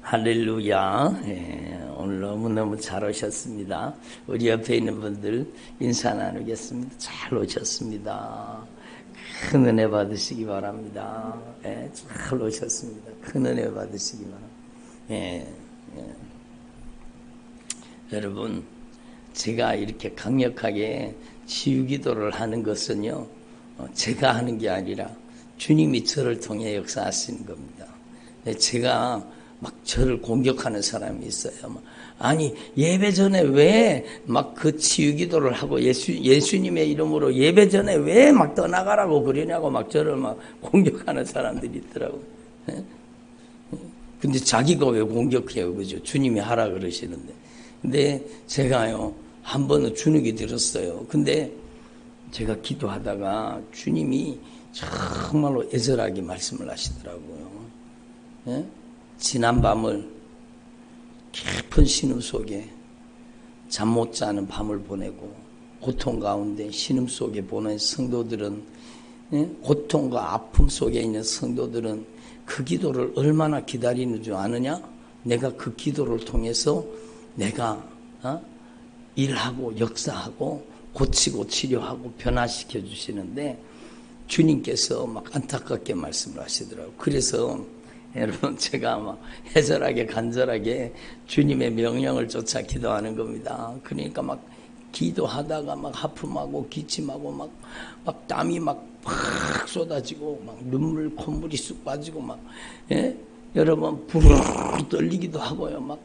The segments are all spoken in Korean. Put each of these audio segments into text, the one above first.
할렐루야. 오늘 너무너무 잘 오셨습니다. 우리 옆에 있는 분들 인사 나누겠습니다. 잘 오셨습니다. 큰 은혜 받으시기 바랍니다. 잘 오셨습니다. 큰 은혜 받으시기 바랍니다. 여러분, 제가 이렇게 강력하게 치유기도를 하는 것은요, 제가 하는 게 아니라 주님이 저를 통해 역사하시는 겁니다. 제가 막 저를 공격하는 사람이 있어요. 아니, 예배 전에 왜 막 그 치유기도를 하고 예수님의 이름으로 예배 전에 왜 막 떠나가라고 그러냐고 막 저를 막 공격하는 사람들이 있더라고요. 근데 자기가 왜 공격해요? 그죠? 주님이 하라 그러시는데. 근데 제가요, 한 번은 주눅이 들었어요. 근데 제가 기도하다가 주님이 정말로 애절하게 말씀을 하시더라고요. 지난 밤을 깊은 신음 속에 잠 못 자는 밤을 보내고 고통 가운데 신음 속에 보낸 성도들은, 고통과 아픔 속에 있는 성도들은 그 기도를 얼마나 기다리는 줄 아느냐? 내가 그 기도를 통해서 내가 일하고 역사하고 고치고 치료하고 변화시켜 주시는데 주님께서 막 안타깝게 말씀을 하시더라고요. 그래서 여러분, 제가 막 애절하게 간절하게 주님의 명령을 쫓아 기도하는 겁니다. 그러니까 막 기도하다가 막 하품하고 기침하고 막 땀이 막 쏟아지고 막 눈물 콧물이 쑥 빠지고 막 여러분 부르르 떨리기도 하고요. 막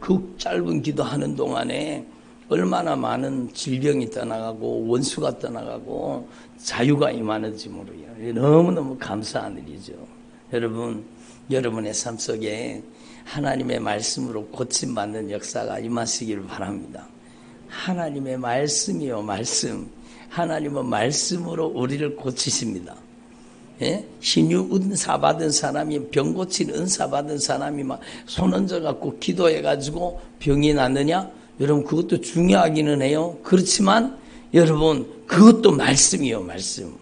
그 짧은 기도하는 동안에 얼마나 많은 질병이 떠나가고 원수가 떠나가고 자유가 임하는지 모르요. 너무너무 감사한 일이죠. 여러분, 여러분의 삶 속에 하나님의 말씀으로 고침받는 역사가 임하시기를 바랍니다. 하나님의 말씀이요, 말씀. 하나님은 말씀으로 우리를 고치십니다. 신유 은사 받은 사람이, 병 고친 은사 받은 사람이 막 손 얹어갖고 기도해가지고 병이 낫느냐? 여러분, 그것도 중요하기는 해요. 그렇지만 여러분, 그것도 말씀이요, 말씀.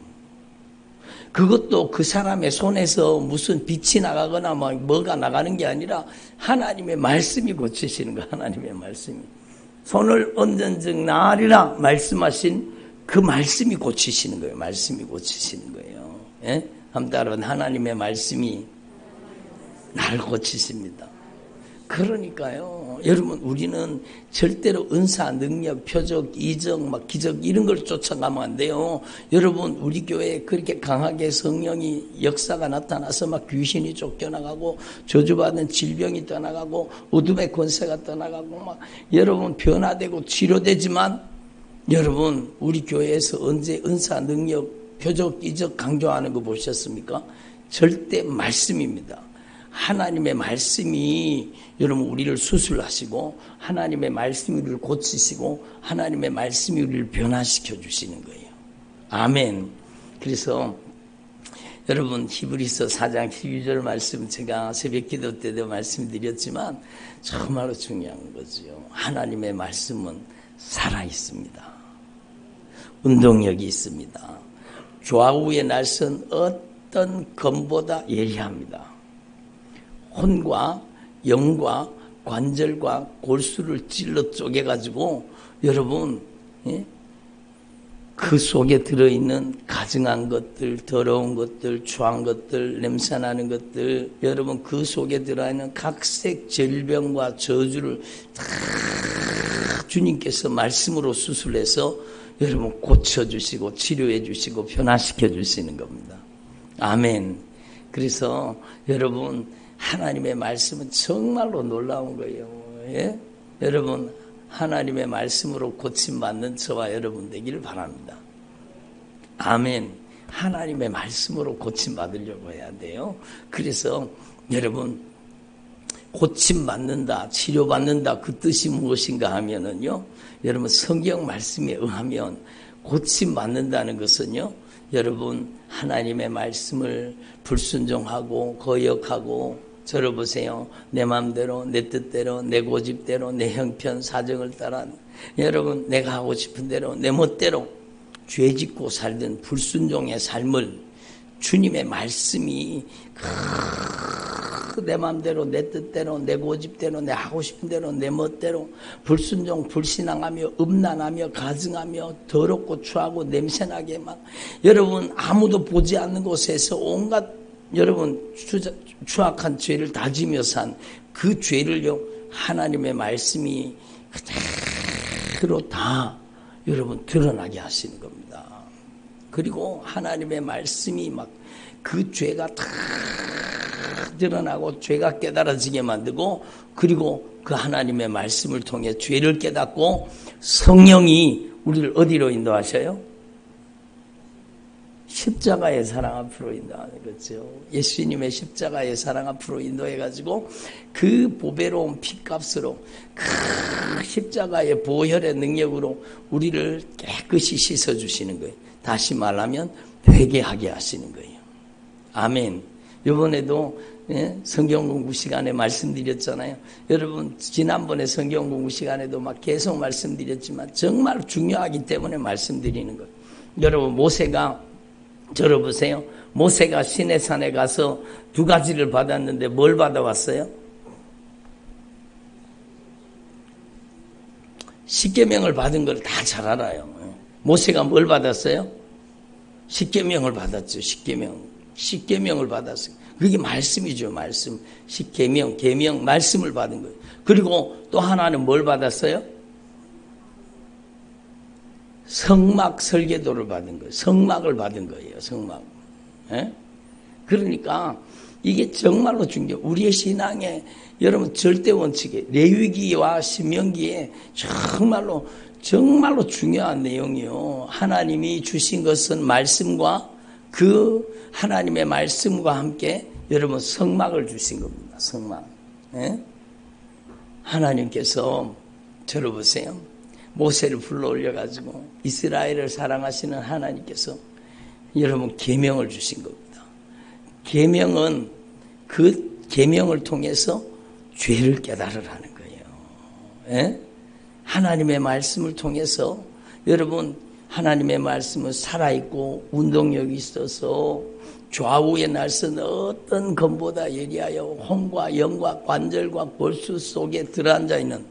그것도 그 사람의 손에서 무슨 빛이 나가거나 뭐가 나가는 게 아니라 하나님의 말씀이 고치시는 거예요. 하나님의 말씀이. 손을 얹은즉 나으리라 말씀하신 그 말씀이 고치시는 거예요. 말씀이 고치시는 거예요. 한번 따라서 하나님의 말씀이 날 고치십니다. 그러니까요, 여러분, 우리는 절대로 은사, 능력, 표적, 이적, 막 기적 이런 걸 쫓아가면 안 돼요. 여러분, 우리 교회에 그렇게 강하게 성령이 역사가 나타나서 막 귀신이 쫓겨나가고 저주받은 질병이 떠나가고 어둠의 권세가 떠나가고 막 여러분 변화되고 치료되지만 여러분, 우리 교회에서 언제 은사, 능력, 표적, 이적 강조하는 거 보셨습니까? 절대 말씀입니다. 하나님의 말씀이 여러분 우리를 수술하시고 하나님의 말씀이 우리를 고치시고 하나님의 말씀이 우리를 변화시켜 주시는 거예요. 아멘. 그래서 여러분, 히브리서 4장 12절 말씀 제가 새벽 기도 때도 말씀드렸지만 정말로 중요한 거죠. 하나님의 말씀은 살아 있습니다. 운동력이 있습니다. 좌우의 날선 어떤 검보다 예리합니다. 혼과 영과 관절과 골수를 찔러 쪼개가지고 여러분, 그 속에 들어있는 가증한 것들, 더러운 것들, 추한 것들, 냄새나는 것들, 여러분 그 속에 들어있는 각색 질병과 저주를 다 주님께서 말씀으로 수술해서 여러분 고쳐주시고 치료해주시고 변화시켜주시는 겁니다. 아멘. 그래서 여러분, 하나님의 말씀은 정말로 놀라운 거예요. 여러분, 하나님의 말씀으로 고침받는 저와 여러분 되기를 바랍니다. 아멘. 하나님의 말씀으로 고침받으려고 해야 돼요. 그래서 여러분, 고침받는다, 치료받는다, 그 뜻이 무엇인가 하면은요, 여러분 성경 말씀에 의하면 고침받는다는 것은요, 여러분 하나님의 말씀을 불순종하고 거역하고, 저를 보세요. 내 마음대로, 내 뜻대로, 내 고집대로, 내 형편 사정을 따라 여러분 내가 하고 싶은 대로 내 멋대로 죄짓고 살던 불순종의 삶을 주님의 말씀이 내 마음대로, 내 뜻대로, 내 고집대로, 내 하고 싶은 대로, 내 멋대로 불순종, 불신앙하며 음란하며 가증하며 더럽고 추하고 냄새나게 막 여러분 아무도 보지 않는 곳에서 온갖 여러분 추악한 죄를 다지며 산 그 죄를요 하나님의 말씀이 그대로 다 여러분 드러나게 하시는 겁니다. 그리고 하나님의 말씀이 막 그 죄가 다 드러나고 죄가 깨달아지게 만들고 그리고 그 하나님의 말씀을 통해 죄를 깨닫고 성령이 우리를 어디로 인도하셔요? 십자가의 사랑 앞으로 인도하는 거죠. 예수님의 십자가의 사랑 앞으로 인도해가지고 그 보배로운 피값으로 그 십자가의 보혈의 능력으로 우리를 깨끗이 씻어주시는 거예요. 다시 말하면 회개하게 하시는 거예요. 아멘. 이번에도 성경 공부 시간에 말씀드렸잖아요. 여러분 지난번에 성경 공부 시간에도 막 계속 말씀드렸지만 정말 중요하기 때문에 말씀드리는 거예요. 여러분 모세가 들어보세요. 모세가 시내산에 가서 2가지를 받았는데 뭘 받아왔어요? 십계명을 받은 걸 다 잘 알아요. 모세가 뭘 받았어요? 십계명을 받았죠. 십계명을 받았어요. 그게 말씀이죠. 말씀. 십계명, 계명, 말씀을 받은 거예요. 그리고 또 하나는 뭘 받았어요? 성막 설계도를 받은 거예요. 성막을 받은 거예요. 성막. 예? 그러니까 이게 정말로 중요해요. 우리의 신앙에 여러분 절대 원칙에 레위기와 신명기에 정말로 중요한 내용이요. 하나님이 주신 것은 말씀과 그 하나님의 말씀과 함께 여러분 성막을 주신 겁니다. 성막. 예? 하나님께서 들어보세요. 모세를 불러 올려가지고 이스라엘을 사랑하시는 하나님께서 여러분 계명을 주신 겁니다. 계명은 그 계명을 통해서 죄를 깨달으라는 거예요. 예? 하나님의 말씀을 통해서 여러분 하나님의 말씀은 살아있고 운동력이 있어서 좌우에 날선 어떤 검보다 예리하여 혼과 영과 관절과 골수 속에 들어앉아 있는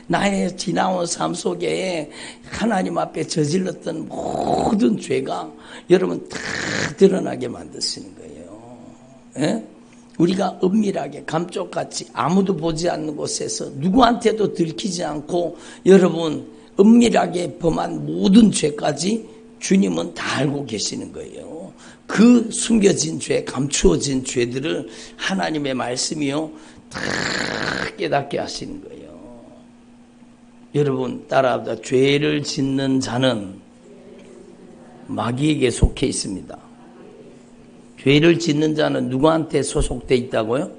나의 지나온 삶 속에 하나님 앞에 저질렀던 모든 죄가 여러분 다 드러나게 만드시는 거예요. 예? 우리가 은밀하게 감쪽같이 아무도 보지 않는 곳에서 누구한테도 들키지 않고 여러분 은밀하게 범한 모든 죄까지 주님은 다 알고 계시는 거예요. 그 숨겨진 죄, 감추어진 죄들을 하나님의 말씀이요 다 깨닫게 하시는 거예요. 여러분 따라합니다. 죄를 짓는 자는 마귀에게 속해 있습니다. 죄를 짓는 자는 누구한테 소속돼 있다고요?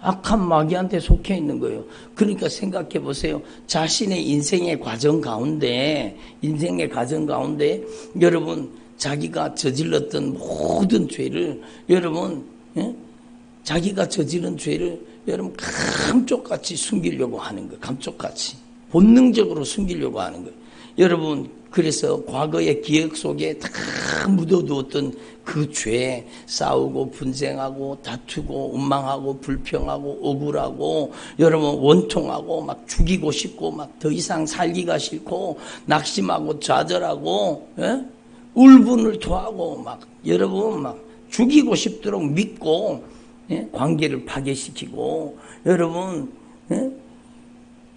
악한 마귀한테 속해 있는 거예요. 그러니까 생각해 보세요. 자신의 인생의 과정 가운데 여러분 자기가 저질렀던 모든 죄를 여러분 자기가 저지른 죄를 여러분 감쪽같이 숨기려고 하는 거예요. 감쪽같이 본능적으로 숨기려고 하는 거예요. 여러분 그래서 과거의 기억 속에 다 묻어두었던 그 죄, 싸우고 분쟁하고 다투고 원망하고 불평하고 억울하고 여러분 원통하고 막 죽이고 싶고 막 더 이상 살기가 싫고 낙심하고 좌절하고 울분을 토하고 막 여러분 막 죽이고 싶도록 믿고 관계를 파괴시키고 여러분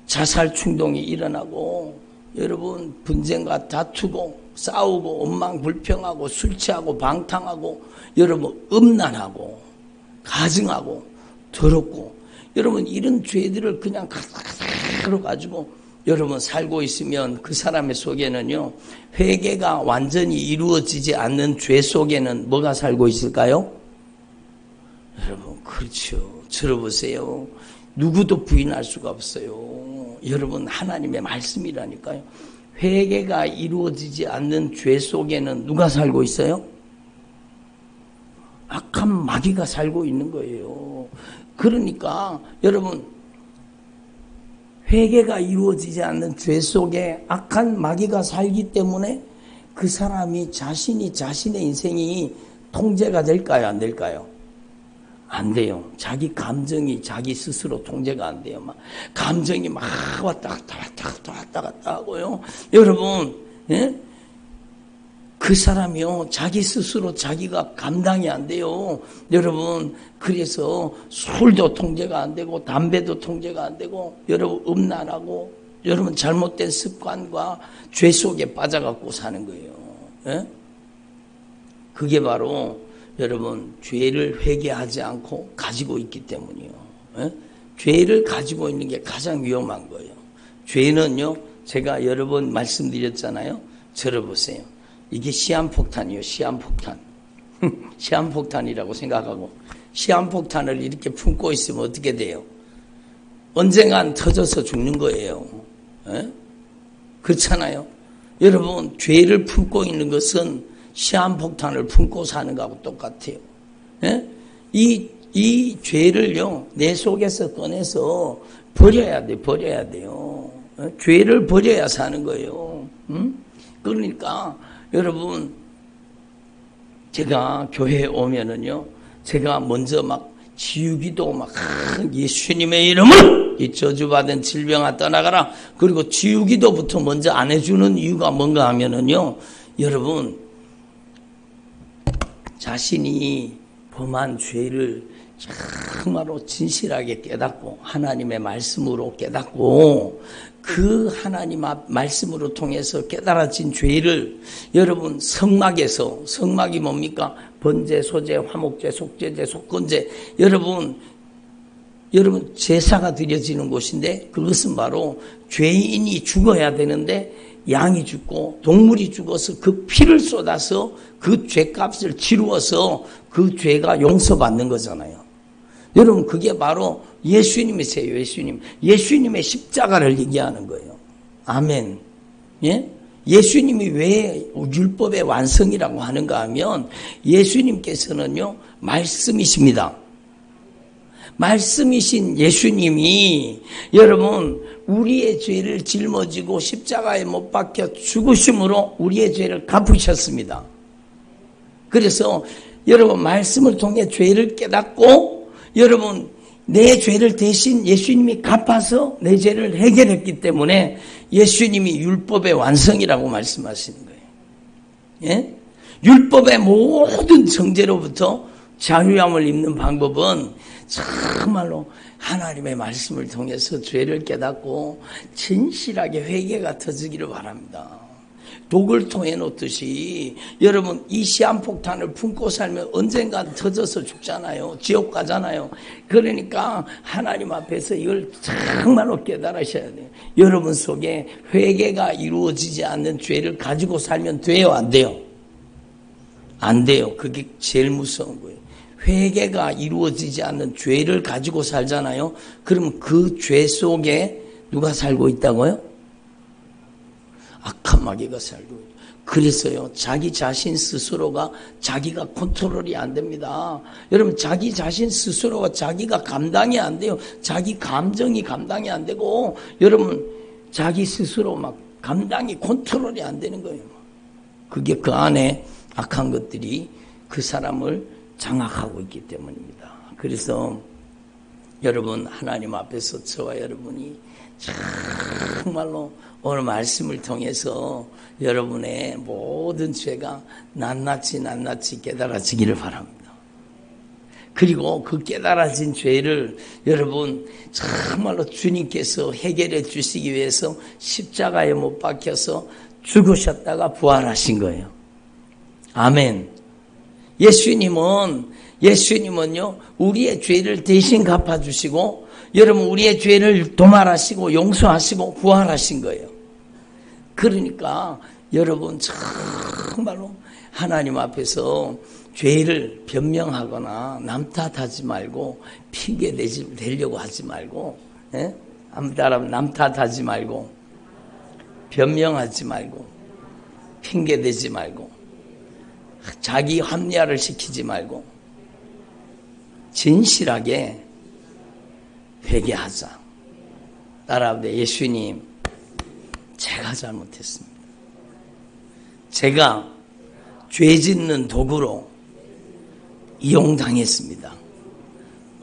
자살 충동이 일어나고 여러분 분쟁과 다투고 싸우고 원망 불평하고 술 취하고 방탕하고 여러분 음란하고 가증하고 더럽고 여러분 이런 죄들을 그냥 그대로 가지고 여러분 살고 있으면 그 사람의 속에는요 회개가 완전히 이루어지지 않는 죄 속에는 뭐가 살고 있을까요? 여러분 그렇죠. 들어보세요. 누구도 부인할 수가 없어요. 여러분 하나님의 말씀이라니까요. 회개가 이루어지지 않는 죄 속에는 누가 살고 있어요? 악한 마귀가 살고 있는 거예요. 그러니까 여러분 회개가 이루어지지 않는 죄 속에 악한 마귀가 살기 때문에 그 사람이 자신의 인생이 통제가 될까요? 안 될까요? 안 돼요. 자기 감정이 자기 스스로 통제가 안 돼요. 막 감정이 막 왔다 갔다 하고요. 여러분, 예? 그 사람이요, 자기 스스로 자기가 감당이 안 돼요. 여러분, 그래서 술도 통제가 안 되고, 담배도 통제가 안 되고, 여러분, 음란하고, 여러분, 잘못된 습관과 죄 속에 빠져갖고 사는 거예요. 예? 그게 바로, 여러분, 죄를 회개하지 않고 가지고 있기 때문이에요. 예? 죄를 가지고 있는 게 가장 위험한 거예요. 죄는요, 제가 여러 번 말씀드렸잖아요. 들어보세요. 이게 시한폭탄이에요. 시한폭탄. 시한폭탄이라고 생각하고 시한폭탄을 이렇게 품고 있으면 어떻게 돼요? 언젠간 터져서 죽는 거예요. 에? 그렇잖아요. 여러분, 죄를 품고 있는 것은 시한폭탄을 품고 사는 거하고 똑같아요. 에? 이 죄를요, 내 속에서 꺼내서 버려야 돼, 버려야 돼요. 에? 죄를 버려야 사는 거예요. 응? 그러니까 여러분, 제가 교회에 오면은요, 제가 먼저 막 지우기도 막 예수님의 이름을 이 저주받은 질병아 떠나가라. 그리고 지우기도부터 먼저 안 해주는 이유가 뭔가 하면은요, 여러분, 자신이 범한 죄를 정말로 진실하게 깨닫고 하나님의 말씀으로 깨닫고 그 하나님 말씀으로 통해서 깨달아진 죄를 여러분 성막에서, 성막이 뭡니까? 번제, 소제, 화목제, 속죄제, 속건제, 여러분 제사가 드려지는 곳인데 그것은 바로 죄인이 죽어야 되는데 양이 죽고 동물이 죽어서 그 피를 쏟아서 그 죄값을 치루어서 그 죄가 용서받는 거잖아요. 여러분, 그게 바로 예수님이세요. 예수님의 십자가를 얘기하는 거예요. 아멘. 예? 예수님이 왜 율법의 완성이라고 하는가 하면 예수님께서는요, 말씀이십니다. 말씀이신 예수님이 여러분 우리의 죄를 짊어지고 십자가에 못 박혀 죽으심으로 우리의 죄를 갚으셨습니다. 그래서 여러분 말씀을 통해 죄를 깨닫고 여러분 내 죄를 대신 예수님이 갚아서 내 죄를 해결했기 때문에 예수님이 율법의 완성이라고 말씀하시는 거예요. 예? 율법의 모든 정죄로부터 자유함을 입는 방법은 정말로 하나님의 말씀을 통해서 죄를 깨닫고 진실하게 회개가 터지기를 바랍니다. 독을 통해 놓듯이 여러분 이 시한폭탄을 품고 살면 언젠간 터져서 죽잖아요. 지옥 가잖아요. 그러니까 하나님 앞에서 이걸 정말로 깨달으셔야 돼요. 여러분 속에 회개가 이루어지지 않는 죄를 가지고 살면 돼요? 안 돼요? 안 돼요. 그게 제일 무서운 거예요. 회개가 이루어지지 않는 죄를 가지고 살잖아요. 그러면 그 죄 속에 누가 살고 있다고요? 악한 마귀가 살고 있어요. 그래서요, 자기 자신 스스로가 자기가 컨트롤이 안 됩니다. 여러분, 자기 자신 스스로가 자기가 감당이 안 돼요. 자기 감정이 감당이 안 되고, 여러분, 자기 스스로 막 감당이 컨트롤이 안 되는 거예요. 그게 그 안에 악한 것들이 그 사람을 장악하고 있기 때문입니다. 그래서 여러분, 하나님 앞에서 저와 여러분이 정말로 오늘 말씀을 통해서 여러분의 모든 죄가 낱낱이 깨달아지기를 바랍니다. 그리고 그 깨달아진 죄를 여러분 정말로 주님께서 해결해 주시기 위해서 십자가에 못 박혀서 죽으셨다가 부활하신 거예요. 아멘. 예수님은요, 우리의 죄를 대신 갚아주시고, 여러분, 우리의 죄를 도말하시고, 용서하시고, 부활하신 거예요. 그러니까, 여러분, 정말로 하나님 앞에서 죄를 변명하거나 남 탓하지 말고, 핑계 대려고 하지 말고, 예? 남 탓하지 말고, 변명하지 말고, 핑계 대지 말고, 자기 합리화를 시키지 말고 진실하게 회개하자. 따라하되 예수님, 제가 잘못했습니다. 제가 죄 짓는 도구로 이용당했습니다.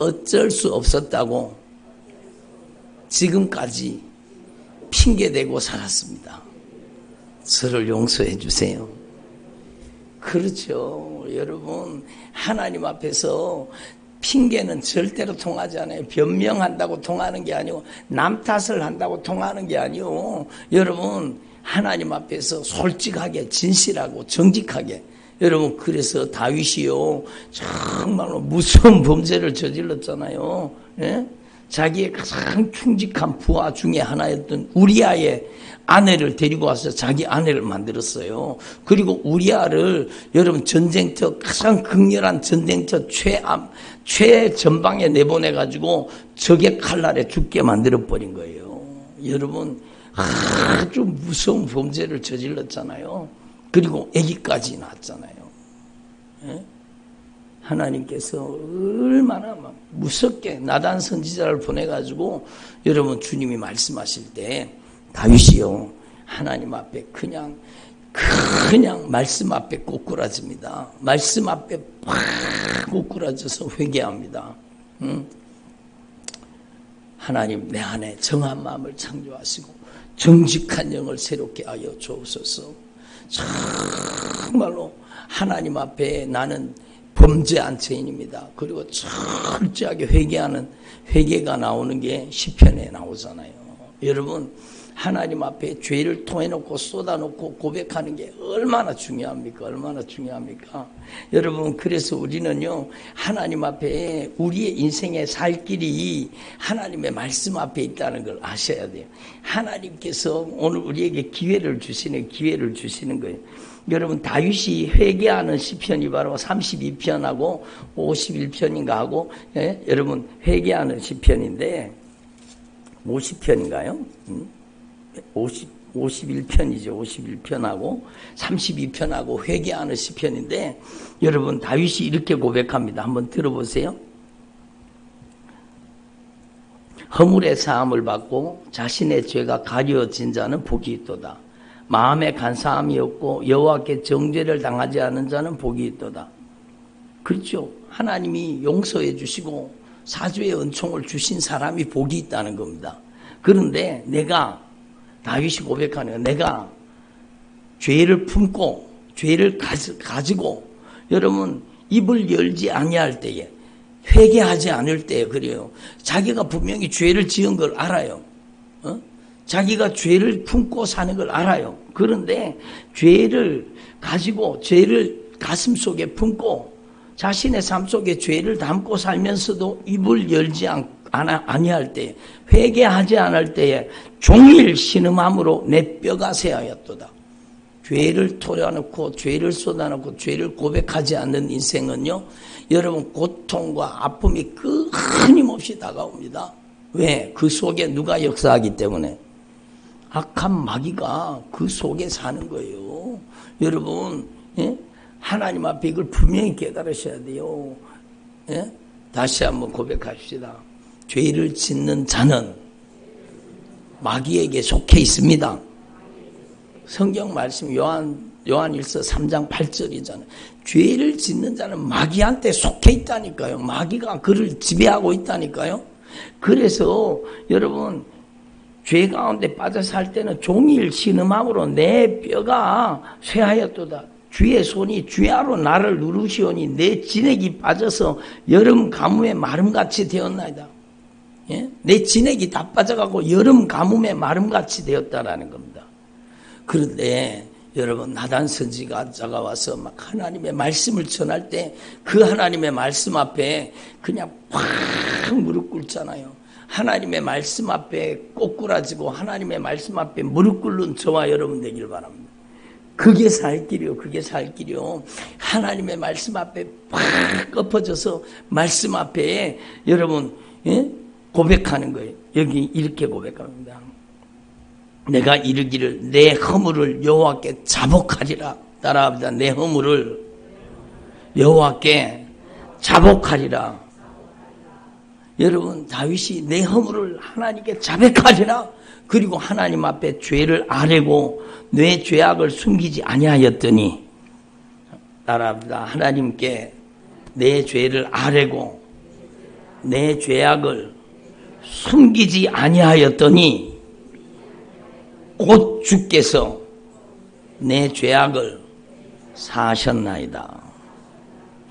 어쩔 수 없었다고 지금까지 핑계대고 살았습니다. 저를 용서해 주세요. 그렇죠. 여러분, 하나님 앞에서 핑계는 절대로 통하지 않아요. 변명한다고 통하는 게 아니고 남 탓을 한다고 통하는 게 아니고 여러분, 하나님 앞에서 솔직하게 진실하고 정직하게 여러분, 그래서 다윗이요 정말로 무서운 범죄를 저질렀잖아요. 예? 자기의 가장 충직한 부하 중에 하나였던 우리아의 아내를 데리고 와서 자기 아내를 만들었어요. 그리고 우리아를 여러분 전쟁터 가장 극렬한 전쟁터 최전방에 내보내가지고 적의 칼날에 죽게 만들어버린 거예요. 여러분 아주 무서운 범죄를 저질렀잖아요. 그리고 아기까지 낳았잖아요. 예? 하나님께서 얼마나 막 무섭게 나단 선지자를 보내가지고 여러분 주님이 말씀하실 때 다윗이요 하나님 앞에 그냥 말씀 앞에 꼬꾸라집니다. 말씀 앞에 팍 꼬꾸라져서 회개합니다. 하나님 내 안에 정한 마음을 창조하시고 정직한 영을 새롭게 하여 주옵소서. 정말로 하나님 앞에 나는 범죄한 죄인입니다. 그리고 철저하게 회개하는 회개가 나오는 게 시편에 나오잖아요. 여러분 하나님 앞에 죄를 토해놓고 쏟아놓고 고백하는 게 얼마나 중요합니까? 얼마나 중요합니까? 여러분 그래서 우리는요 하나님 앞에 우리의 인생의 살 길이 하나님의 말씀 앞에 있다는 걸 아셔야 돼요. 하나님께서 오늘 우리에게 기회를 주시는 거예요. 여러분 다윗이 회개하는 시편이 바로 32편하고 51편인가 하고 예? 여러분 회개하는 시편인데 50편인가요? 51편이죠. 51편하고 32편하고 회개하는 시편인데 여러분 다윗이 이렇게 고백합니다. 한번 들어보세요. 허물의 사함을 받고 자신의 죄가 가려진 자는 복이 있도다. 마음에 간사함이 없고 여호와께 정죄를 당하지 않은 자는 복이 있도다. 그렇죠. 하나님이 용서해 주시고 사주의 은총을 주신 사람이 복이 있다는 겁니다. 그런데 다윗이 고백하네요. 내가 죄를 품고 죄를 가지고 여러분 입을 열지 아니할 때에 회개하지 않을 때에 그래요. 자기가 분명히 죄를 지은 걸 알아요. 자기가 죄를 품고 사는 걸 알아요. 그런데 죄를 가지고 죄를 가슴 속에 품고 자신의 삶 속에 죄를 담고 살면서도 입을 열지 아니할 때에 회개하지 않을 때에 종일 신음함으로 내 뼈가 새하였도다. 죄를 토려놓고 죄를 쏟아놓고 죄를 고백하지 않는 인생은요 여러분 고통과 아픔이 끊임없이 다가옵니다. 왜? 그 속에 누가 역사하기 때문에 악한 마귀가 그 속에 사는 거예요. 여러분 예? 하나님 앞에 이걸 분명히 깨달으셔야 돼요. 예? 다시 한번 고백합시다. 죄를 짓는 자는 마귀에게 속해 있습니다. 성경 말씀 요한일서 3장 8절이잖아요. 죄를 짓는 자는 마귀한테 속해 있다니까요. 마귀가 그를 지배하고 있다니까요. 그래서 여러분 죄 가운데 빠져 살 때는 종일 신음함으로 내 뼈가 쇠하였도다. 주의 손이 주야로 나를 누르시오니 내 진액이 빠져서 여름 가뭄의 마름같이 되었나이다. 예? 내 진액이 다 빠져가고 여름 가뭄의 마름같이 되었다라는 겁니다. 그런데 여러분 나단 선지자가 와서 막 하나님의 말씀을 전할 때 그 하나님의 말씀 앞에 그냥 팍 무릎 꿇잖아요. 하나님의 말씀 앞에 꼬꾸라지고 하나님의 말씀 앞에 무릎 꿇는 저와 여러분 되길 바랍니다. 그게 살 길이요. 그게 살 길이요. 하나님의 말씀 앞에 팍 엎어져서 말씀 앞에 여러분 예? 고백하는 거예요. 여기 이렇게 고백합니다. 내가 이르기를 내 허물을 여호와께 자복하리라. 따라합니다. 내 허물을 여호와께 자복하리라. 여러분 다윗이 내 허물을 하나님께 자백하리라. 그리고 하나님 앞에 죄를 아뢰고 내 죄악을 숨기지 아니하였더니 따라합니다. 하나님께 내 죄를 아뢰고 내 죄악을 숨기지 아니하였더니 곧 주께서 내 죄악을 사하셨나이다.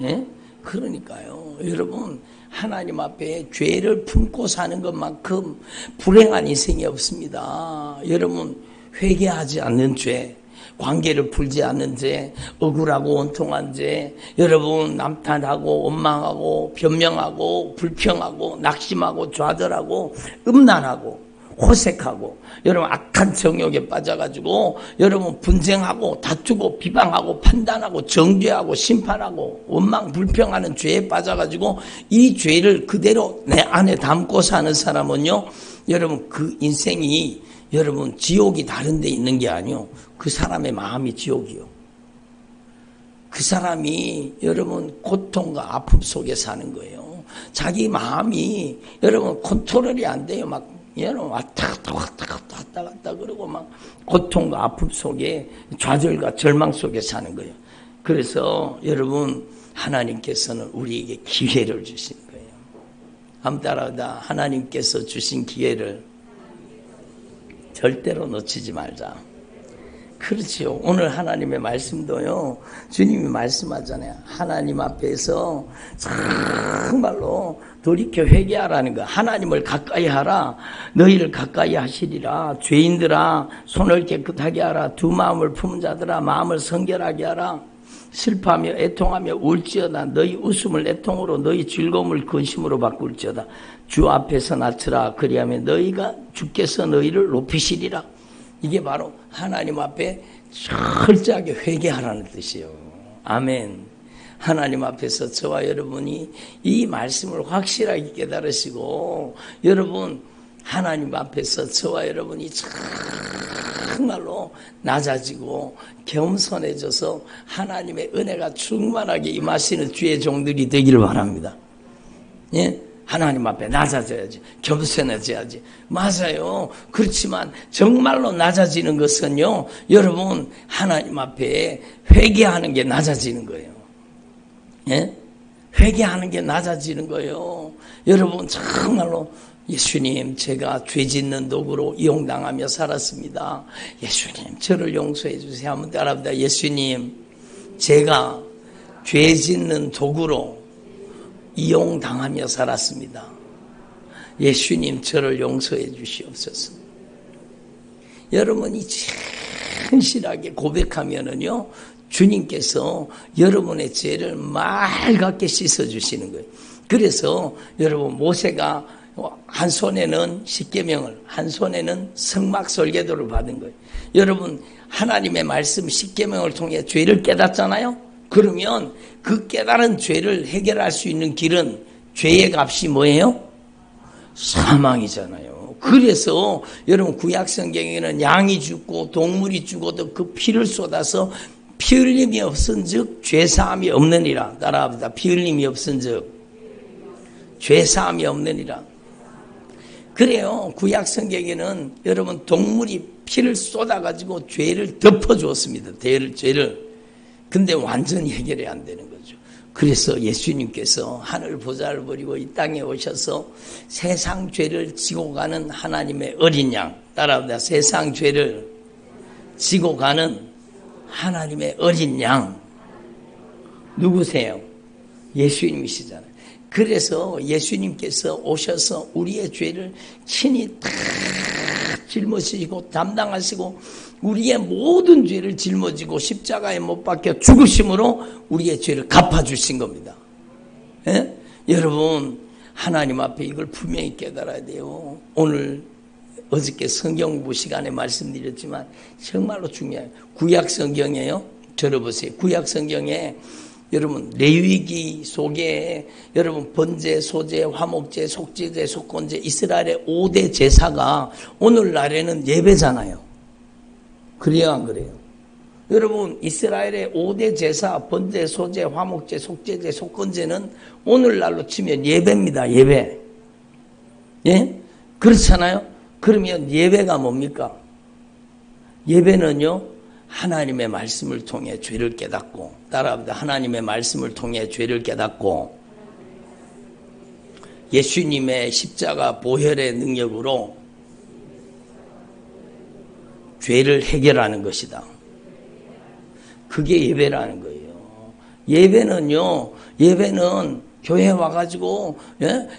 예? 그러니까요, 여러분, 하나님 앞에 죄를 품고 사는 것만큼 불행한 인생이 없습니다. 여러분, 회개하지 않는 죄, 관계를 풀지 않는 죄, 억울하고 원통한 죄, 여러분 남탓하고 원망하고 변명하고 불평하고 낙심하고 좌절하고 음란하고 호색하고 여러분 악한 정욕에 빠져가지고 여러분 분쟁하고 다투고 비방하고 판단하고 정죄하고 심판하고 원망 불평하는 죄에 빠져가지고 이 죄를 그대로 내 안에 담고 사는 사람은요, 여러분 그 인생이 여러분 지옥이 다른 데 있는 게 아니요, 그 사람의 마음이 지옥이요. 그 사람이 여러분 고통과 아픔 속에 사는 거예요. 자기 마음이 여러분 컨트롤이 안 돼요. 막 여러분 왔다 갔다 그러고 막 고통과 아픔 속에 좌절과 절망 속에 사는 거예요. 그래서 여러분 하나님께서는 우리에게 기회를 주신 거예요. 한번 따라하다. 하나님께서 주신 기회를 절대로 놓치지 말자. 그렇지요. 오늘 하나님의 말씀도요, 주님이 말씀하잖아요. 하나님 앞에서 정말로 돌이켜 회개하라는 거. 하나님을 가까이 하라. 너희를 가까이 하시리라. 죄인들아, 손을 깨끗하게 하라. 두 마음을 품은 자들아, 마음을 성결하게 하라. 슬퍼하며 애통하며 울지어다. 너희 웃음을 애통으로, 너희 즐거움을 근심으로 바꿀지어다. 주 앞에서 낮추라. 그리하면 주께서 너희를 높이시리라. 이게 바로 하나님 앞에 철저하게 회개하라는 뜻이에요. 아멘. 하나님 앞에서 저와 여러분이 이 말씀을 확실하게 깨달으시고, 여러분 하나님 앞에서 저와 여러분이 정말로 낮아지고 겸손해져서 하나님의 은혜가 충만하게 임하시는 주의 종들이 되기를 바랍니다. 예? 하나님 앞에 낮아져야지, 겸손해져야지. 맞아요. 그렇지만 정말로 낮아지는 것은요, 여러분 하나님 앞에 회개하는 게 낮아지는 거예요. 예? 회개하는 게 낮아지는 거예요. 여러분 정말로 예수님, 제가 죄 짓는 도구로 이용당하며 살았습니다. 예수님, 저를 용서해 주세요. 한번 따라합니다. 예수님, 제가 죄 짓는 도구로 이용당하며 살았습니다. 예수님, 저를 용서해 주시옵소서. 여러분이 진실하게 고백하면은요, 주님께서 여러분의 죄를 맑게 씻어주시는 거예요. 그래서 여러분 모세가 한 손에는 십계명을, 한 손에는 성막설계도를 받은 거예요. 여러분 하나님의 말씀 십계명을 통해 죄를 깨닫잖아요. 그러면 그 깨달은 죄를 해결할 수 있는 길은 죄의 값이 뭐예요? 사망이잖아요. 그래서 여러분 구약 성경에는 양이 죽고 동물이 죽어도 그 피를 쏟아서 피 흘림이 없은즉 죄사함이 없느니라. 따라합니다. 피 흘림이 없은즉 죄사함이 없느니라. 그래요. 구약 성경에는 여러분 동물이 피를 쏟아가지고 죄를 덮어주었습니다. 죄를. 근데 완전히 해결이 안 되는 거죠. 그래서 예수님께서 하늘 보좌를 버리고 이 땅에 오셔서 세상 죄를 지고 가는 하나님의 어린 양. 따라합니다. 세상 죄를 지고 가는 하나님의 어린 양. 누구세요? 예수님이시잖아요. 그래서 예수님께서 오셔서 우리의 죄를 친히 다 짊어지시고 담당하시고 우리의 모든 죄를 짊어지고 십자가에 못 박혀 죽으심으로 우리의 죄를 갚아주신 겁니다. 예? 여러분 하나님 앞에 이걸 분명히 깨달아야 돼요. 오늘 어저께 성경 공부 시간에 말씀드렸지만 정말로 중요해요. 구약 성경에요. 들어보세요. 구약 성경에 여러분 레위기 속에 여러분 번제, 소제, 화목제, 속죄제, 속건제 이스라엘의 5대 제사가 오늘날에는 예배잖아요. 그래요 안 그래요? 여러분 이스라엘의 5대 제사 번제, 소제, 화목제, 속죄제, 속건제는 오늘날로 치면 예배입니다. 예배. 예? 그렇잖아요? 그러면 예배가 뭡니까? 예배는요 하나님의 말씀을 통해 죄를 깨닫고, 따라합니다. 하나님의 말씀을 통해 죄를 깨닫고 예수님의 십자가 보혈의 능력으로 죄를 해결하는 것이다. 그게 예배라는 거예요. 예배는 교회 와가지고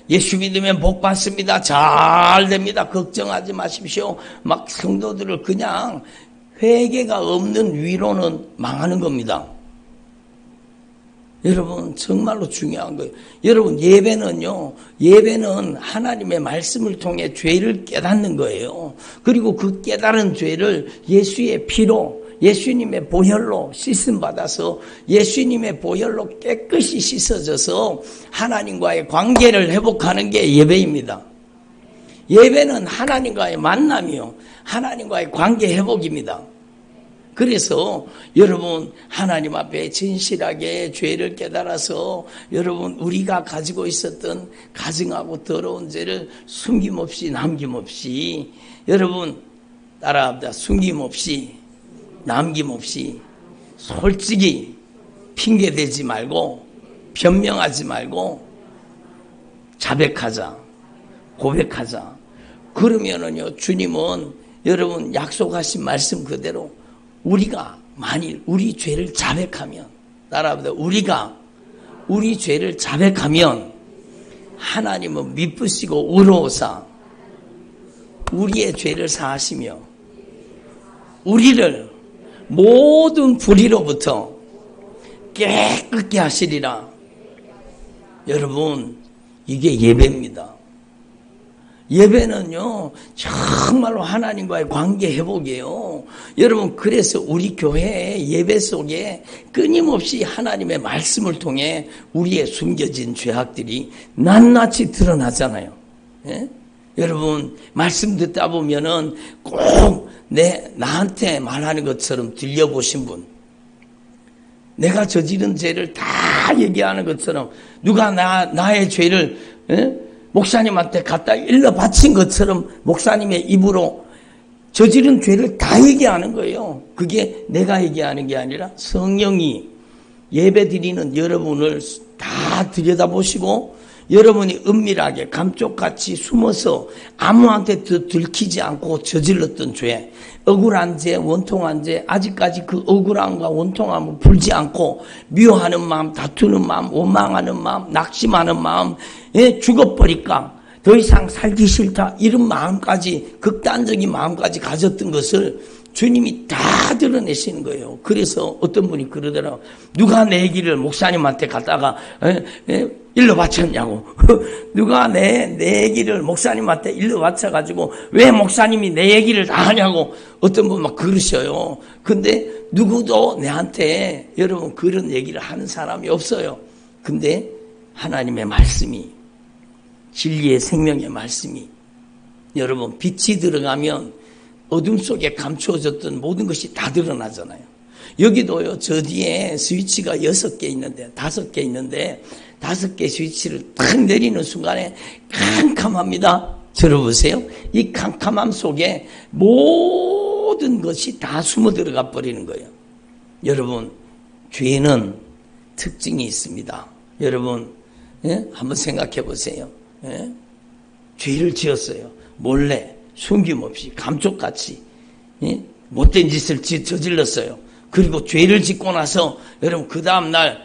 예수 믿으면 복 받습니다. 잘 됩니다. 걱정하지 마십시오. 막 성도들을 그냥 회개가 없는 위로는 망하는 겁니다. 여러분 정말로 중요한 거예요. 여러분 예배는 하나님의 말씀을 통해 죄를 깨닫는 거예요. 그리고 그 깨달은 죄를 예수의 피로, 예수님의 보혈로 씻음 받아서 예수님의 보혈로 깨끗이 씻어져서 하나님과의 관계를 회복하는 게 예배입니다. 예배는 하나님과의 만남이요, 하나님과의 관계 회복입니다. 그래서 여러분 하나님 앞에 진실하게 죄를 깨달아서 여러분 우리가 가지고 있었던 가증하고 더러운 죄를 숨김없이 남김없이, 여러분 따라합니다. 숨김없이 남김없이 솔직히 핑계대지 말고 변명하지 말고 자백하자, 고백하자. 그러면은요, 주님은 여러분 약속하신 말씀 그대로 우리가 만일 우리 죄를 자백하면, 따라합니다. 우리가 우리 죄를 자백하면 하나님은 미쁘시고 의로우사 우리의 죄를 사하시며 우리를 모든 불의로부터 깨끗게 하시리라. 여러분 이게 예배입니다. 예배는요 정말로 하나님과의 관계 회복이에요. 여러분 그래서 우리 교회의 예배 속에 끊임없이 하나님의 말씀을 통해 우리의 숨겨진 죄악들이 낱낱이 드러나잖아요. 예? 여러분 말씀 듣다 보면은 꼭 나한테 말하는 것처럼 들려보신 분, 내가 저지른 죄를 다 얘기하는 것처럼 누가 나의 죄를 목사님한테 갖다 일러 바친 것처럼 목사님의 입으로 저지른 죄를 다 얘기하는 거예요. 그게 내가 얘기하는 게 아니라 성령이 예배 드리는 여러분을 다 들여다보시고 여러분이 은밀하게 감쪽같이 숨어서 아무한테 들키지 않고 저질렀던 죄, 억울한 죄, 원통한 죄, 아직까지 그 억울함과 원통함을 풀지 않고 미워하는 마음, 다투는 마음, 원망하는 마음, 낙심하는 마음, 죽어버릴까, 더 이상 살기 싫다, 이런 마음까지, 극단적인 마음까지 가졌던 것을 주님이 다 드러내시는 거예요. 그래서 어떤 분이 그러더라고요. 누가 내 얘기를 목사님한테 갖다가 일러 바쳤냐고. 누가 내 얘기를 목사님한테 일러 바쳐가지고 왜 목사님이 내 얘기를 다 하냐고 어떤 분 막 그러셔요. 근데 누구도 내한테 여러분 그런 얘기를 하는 사람이 없어요. 근데 하나님의 말씀이, 진리의 생명의 말씀이, 여러분 빛이 들어가면 어둠 속에 감추어졌던 모든 것이 다 드러나잖아요. 여기도요, 저 뒤에 스위치가 6개 있는데, 5개 있는데, 5개 스위치를 탁 내리는 순간에 캄캄합니다. 들어보세요. 이 캄캄함 속에 모든 것이 다 숨어 들어가 버리는 거예요. 여러분, 죄는 특징이 있습니다. 여러분, 한번 생각해 보세요. 죄를 지었어요. 몰래. 숨김없이 감쪽같이 못된 짓을 저질렀어요. 그리고 죄를 짓고 나서 여러분 그 다음날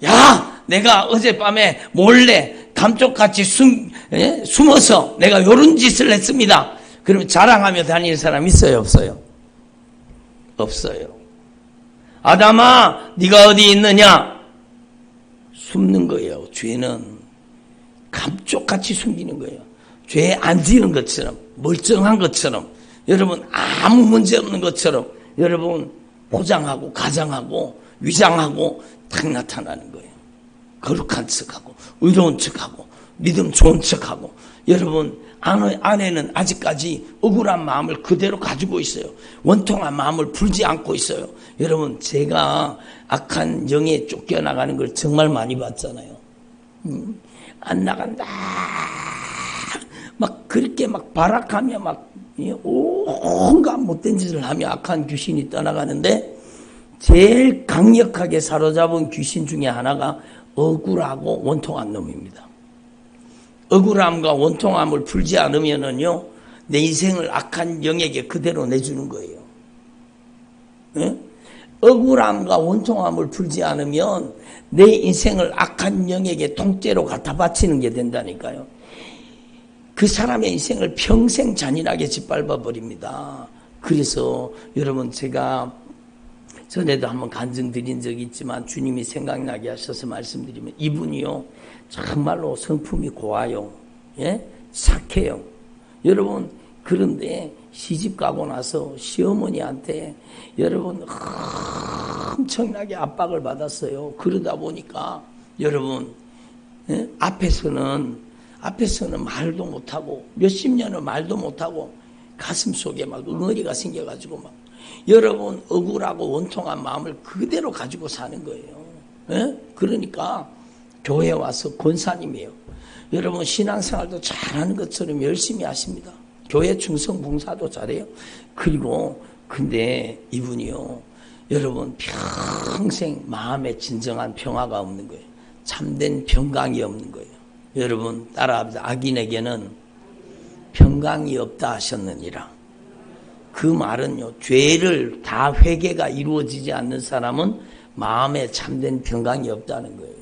야 내가 어젯밤에 몰래 감쪽같이 숨어서 내가 요런 짓을 했습니다. 그러면 자랑하며 다니는 사람 있어요, 없어요? 없어요. 아담아 네가 어디 있느냐? 숨는 거예요. 죄는 감쪽같이 숨기는 거예요. 죄 안 지은 것처럼, 멀쩡한 것처럼, 여러분 아무 문제 없는 것처럼 여러분 포장하고 가장하고 위장하고 딱 나타나는 거예요. 거룩한 척하고 의로운 척하고 믿음 좋은 척하고, 여러분 안에는 아직까지 억울한 마음을 그대로 가지고 있어요. 원통한 마음을 풀지 않고 있어요. 여러분 제가 악한 영에 쫓겨나가는 걸 정말 많이 봤잖아요. 안 나간다 막 그렇게 막 발악하며 막 온갖 못된 짓을 하며 악한 귀신이 떠나가는데, 제일 강력하게 사로잡은 귀신 중에 하나가 억울하고 원통한 놈입니다. 억울함과 원통함을 풀지 않으면은요, 내 인생을 악한 영에게 그대로 내주는 거예요. 예? 억울함과 원통함을 풀지 않으면 내 인생을 악한 영에게 통째로 갖다 바치는 게 된다니까요. 그 사람의 인생을 평생 잔인하게 짓밟아 버립니다. 그래서 여러분, 제가 전에도 한번 간증드린 적이 있지만 주님이 생각나게 하셔서 말씀드리면, 이분이요 정말로 성품이 고와요. 예? 착해요. 여러분, 그런데 시집 가고 나서 시어머니한테 여러분 엄청나게 압박을 받았어요. 그러다 보니까 여러분, 예? 앞에서는 말도 못하고 몇십 년을 말도 못하고 가슴 속에 막 응어리가 생겨가지고 막 여러분 억울하고 원통한 마음을 그대로 가지고 사는 거예요. 예? 그러니까 교회 와서 권사님이에요. 여러분 신앙생활도 잘하는 것처럼 열심히 하십니다. 교회 충성 봉사도 잘해요. 그리고 근데 이분이요, 여러분 평생 마음에 진정한 평화가 없는 거예요. 참된 평강이 없는 거예요. 여러분 따라합니다. 악인에게는 평강이 없다 하셨느니라. 그 말은요, 죄를 다 회개가 이루어지지 않는 사람은 마음에 참된 평강이 없다는 거예요.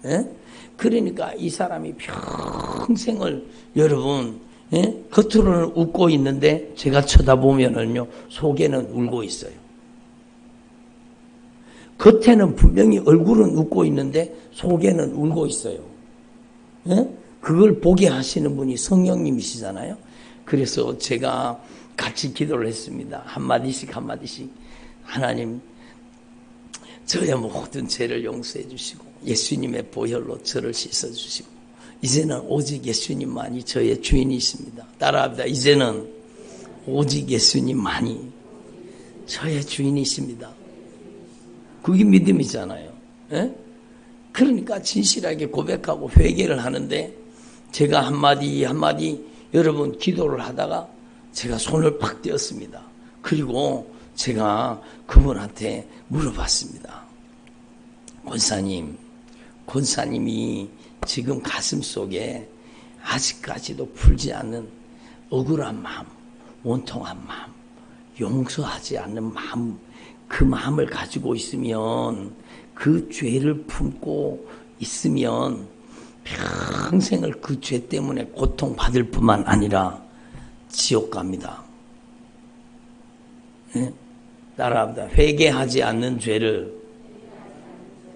예? 그러니까 이 사람이 평생을 여러분, 예? 겉으로는 웃고 있는데 제가 쳐다보면은요 속에는 울고 있어요. 겉에는 분명히 얼굴은 웃고 있는데 속에는 울고 있어요. 예? 그걸 보게 하시는 분이 성령님이시잖아요. 그래서 제가 같이 기도를 했습니다. 한마디씩 하나님, 저의 모든 죄를 용서해 주시고 예수님의 보혈로 저를 씻어 주시고 이제는 오직 예수님만이 저의 주인이십니다. 따라합니다. 이제는 오직 예수님만이 저의 주인이십니다. 그게 믿음이잖아요. 예? 그러니까 진실하게 고백하고 회개를 하는데, 제가 한마디 여러분 기도를 하다가 제가 손을 팍 떼었습니다. 그리고 제가 그분한테 물어봤습니다. 권사님이 지금 가슴 속에 아직까지도 풀지 않는 억울한 마음, 원통한 마음, 용서하지 않는 마음, 그 마음을 가지고 있으면, 그 죄를 품고 있으면 평생을 그 죄 때문에 고통받을 뿐만 아니라 지옥 갑니다. 네? 따라합니다. 회개하지 않는 죄를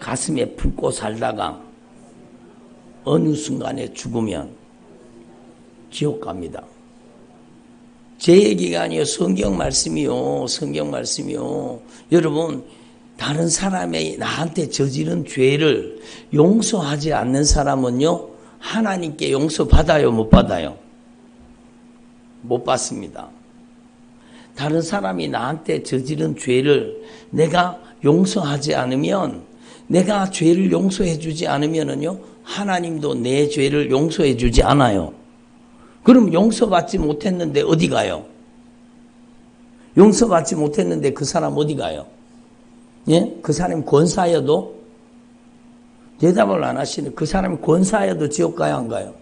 가슴에 품고 살다가 어느 순간에 죽으면 지옥 갑니다. 제 얘기가 아니에요. 성경 말씀이요. 여러분, 다른 사람이 나한테 저지른 죄를 용서하지 않는 사람은요, 하나님께 용서받아요, 못 받아요? 못 받습니다. 다른 사람이 나한테 저지른 죄를 내가 용서하지 않으면, 내가 죄를 용서해 주지 않으면은요, 하나님도 내 죄를 용서해 주지 않아요. 그럼 용서받지 못했는데 어디 가요? 용서받지 못했는데 그 사람 어디 가요? 예? 그 사람이 권사여도 대답을 안 하시는, 그 사람이 권사여도 지옥 가요, 안 가요?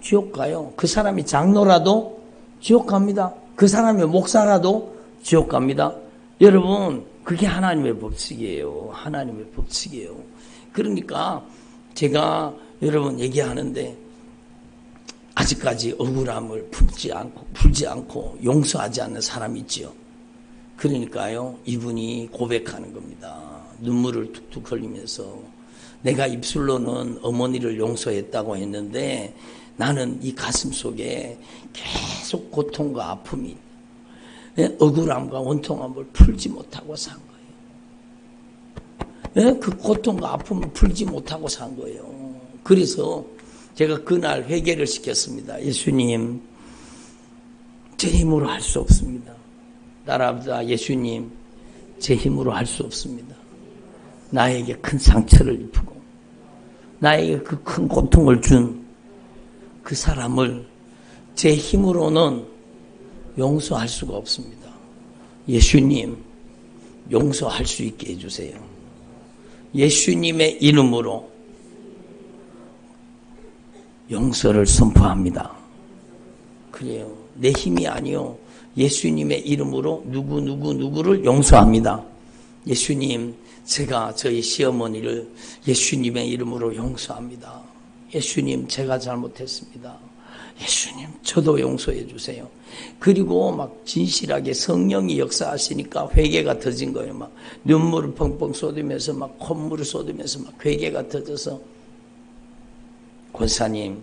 지옥 가요. 그 사람이 장로라도 지옥 갑니다. 그 사람이 목사라도 지옥 갑니다. 여러분, 그게 하나님의 법칙이에요. 하나님의 법칙이에요. 그러니까 제가 여러분 얘기하는데, 아직까지 억울함을 풀지 않고 용서하지 않는 사람이 있지요. 그러니까요, 이분이 고백하는 겁니다. 눈물을 툭툭 흘리면서, 내가 입술로는 어머니를 용서했다고 했는데 나는 이 가슴 속에 계속 고통과 아픔이, 억울함과 원통함을 풀지 못하고 산 거예요. 그 고통과 아픔을 풀지 못하고 산 거예요. 그래서 제가 그날 회개를 시켰습니다. 예수님, 제 힘으로 할 수 없습니다. 따라합니다. 예수님, 제 힘으로 할 수 없습니다. 나에게 큰 상처를 입히고 나에게 그 큰 고통을 준 그 사람을 제 힘으로는 용서할 수가 없습니다. 예수님, 용서할 수 있게 해주세요. 예수님의 이름으로 용서를 선포합니다. 그래요. 내 힘이 아니요. 예수님의 이름으로 누구를 용서합니다. 예수님, 제가 저희 시어머니를 예수님의 이름으로 용서합니다. 예수님, 제가 잘못했습니다. 예수님, 저도 용서해 주세요. 그리고 막 진실하게 성령이 역사하시니까 회개가 터진 거예요. 막 눈물을 펑펑 쏟으면서 막 콧물을 쏟으면서 막 회개가 터져서 권사님,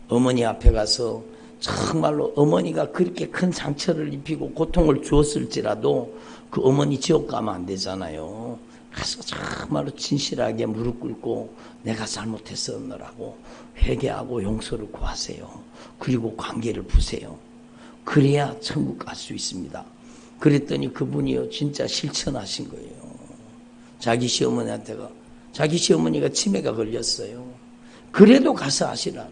어머니 앞에 가서 정말로 어머니가 그렇게 큰 상처를 입히고 고통을 주었을지라도 그 어머니 지옥 가면 안 되잖아요. 가서 정말로 진실하게 무릎 꿇고 내가 잘못했었느라고 회개하고 용서를 구하세요. 그리고 관계를 푸세요. 그래야 천국 갈 수 있습니다. 그랬더니 그분이요 진짜 실천하신 거예요. 자기 시어머니가 치매가 걸렸어요. 그래도 가서 하시라.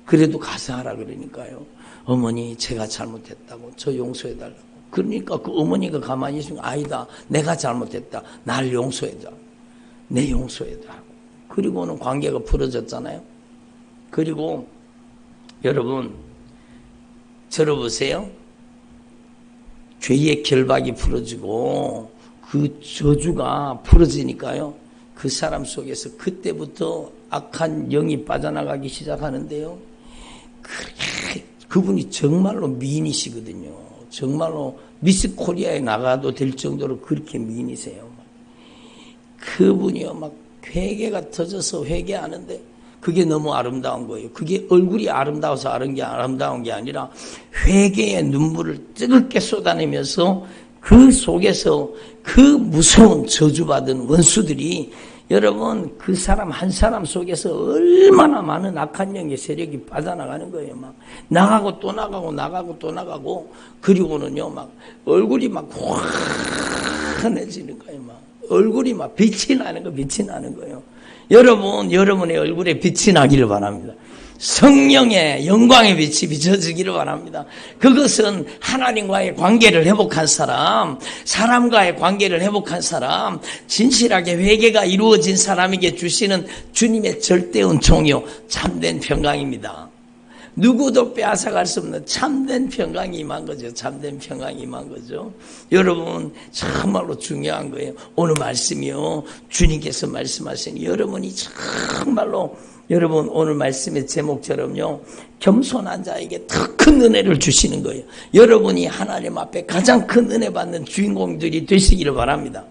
그래도 가서 하라 그러니까요. 어머니, 제가 잘못했다고 저 용서해달라고. 그러니까 그 어머니가 가만히 있으면 아니다, 내가 잘못했다, 날 용서해줘, 내 용서해달라고. 그리고는 관계가 풀어졌잖아요. 그리고 여러분 저러 보세요. 죄의 결박이 풀어지고 그 저주가 풀어지니까요, 그 사람 속에서 그때부터 악한 영이 빠져나가기 시작하는데요. 그분이 정말로 미인이시거든요. 정말로 미스 코리아에 나가도 될 정도로 그렇게 미인이세요. 그분이요 막 회개가 터져서 회개하는데 그게 너무 아름다운 거예요. 그게 얼굴이 아름다워서 아름다운 게 아니라 회개의 눈물을 뜨겁게 쏟아내면서 그 속에서 그 무서운 저주받은 원수들이, 여러분 그 사람 한 사람 속에서 얼마나 많은 악한 영의 세력이 빠져나가는 거예요. 막 나가고 또 나가고 그리고는요 막 얼굴이 막 환해지는 거예요. 막 얼굴이 막 빛이 나는 거예요. 여러분의 얼굴에 빛이 나기를 바랍니다. 성령의 영광의 빛이 비춰지기를 바랍니다. 그것은 하나님과의 관계를 회복한 사람, 사람과의 관계를 회복한 사람, 진실하게 회개가 이루어진 사람에게 주시는 주님의 절대 은총이요 참된 평강입니다. 누구도 빼앗아갈 수 없는 참된 평강이 임한 거죠. 참된 평강이 임한 거죠. 여러분 정말로 중요한 거예요. 오늘 말씀이요 주님께서 말씀하시니 여러분이 정말로, 여러분 오늘 말씀의 제목처럼요 겸손한 자에게 더 큰 은혜를 주시는 거예요. 여러분이 하나님 앞에 가장 큰 은혜 받는 주인공들이 되시기를 바랍니다.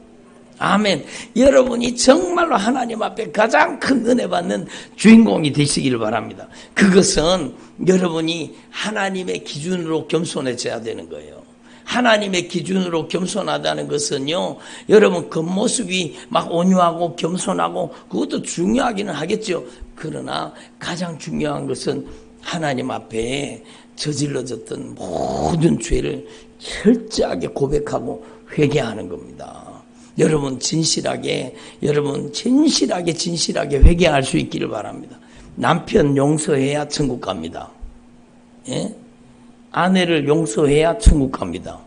아멘. 여러분이 정말로 하나님 앞에 가장 큰 은혜 받는 주인공이 되시기를 바랍니다. 그것은 여러분이 하나님의 기준으로 겸손해져야 되는 거예요. 하나님의 기준으로 겸손하다는 것은요, 여러분 겉모습이 막 온유하고 겸손하고 그것도 중요하기는 하겠죠. 그러나 가장 중요한 것은 하나님 앞에 저질러졌던 모든 죄를 철저하게 고백하고 회개하는 겁니다. 여러분 진실하게 회개할 수 있기를 바랍니다. 남편 용서해야 천국 갑니다. 예? 아내를 용서해야 천국 갑니다.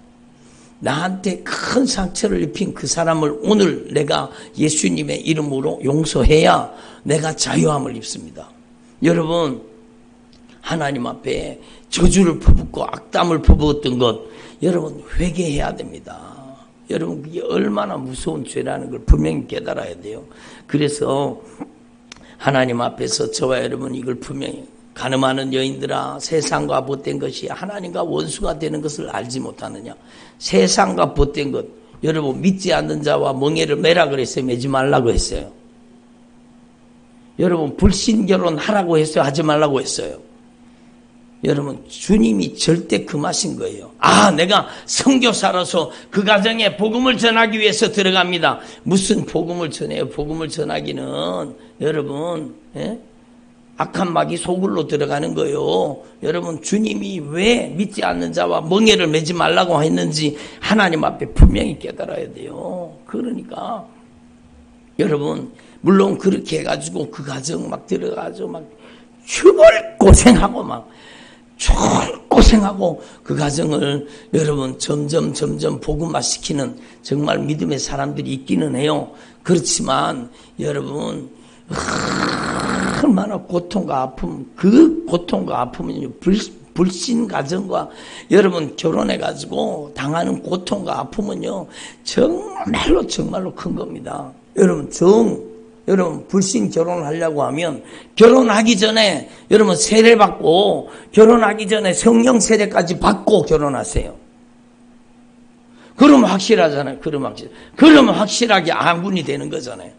나한테 큰 상처를 입힌 그 사람을 오늘 내가 예수님의 이름으로 용서해야 내가 자유함을 입습니다. 여러분 하나님 앞에 저주를 퍼붓고 악담을 퍼부었던 것, 여러분 회개해야 됩니다. 여러분 그게 얼마나 무서운 죄라는 걸 분명히 깨달아야 돼요. 그래서 하나님 앞에서 저와 여러분 이걸 분명히, 가늠하는 여인들아 세상과 못된 것이 하나님과 원수가 되는 것을 알지 못하느냐. 세상과 못된 것, 여러분 믿지 않는 자와 멍에를 매라 그랬어요? 매지 말라고 했어요? 여러분 불신결혼 하라고 했어요? 하지 말라고 했어요? 여러분 주님이 절대 금하신 거예요. 내가 선교사로서 그 가정에 복음을 전하기 위해서 들어갑니다. 무슨 복음을 전해요? 복음을 전하기는 여러분 악한 마귀 소굴로 들어가는 거예요. 여러분 주님이 왜 믿지 않는 자와 멍에를 매지 말라고 했는지 하나님 앞에 분명히 깨달아야 돼요. 그러니까 여러분 물론 그렇게 해가지고 그 가정 막 들어가죠. 막 죽을 고생하고 그 가정을 여러분 점점 복음화시키는 정말 믿음의 사람들이 있기는 해요. 그렇지만 여러분 얼마나 고통과 아픔, 그 고통과 아픔은요, 불신 가정과 여러분 결혼해가지고 당하는 고통과 아픔은요, 정말로 큰 겁니다. 여러분 불신 결혼하려고 하면 결혼하기 전에 여러분 세례 받고 결혼하기 전에 성령 세례까지 받고 결혼하세요. 그러면 확실하잖아요. 그러면 확실하게 아군이 되는 거잖아요.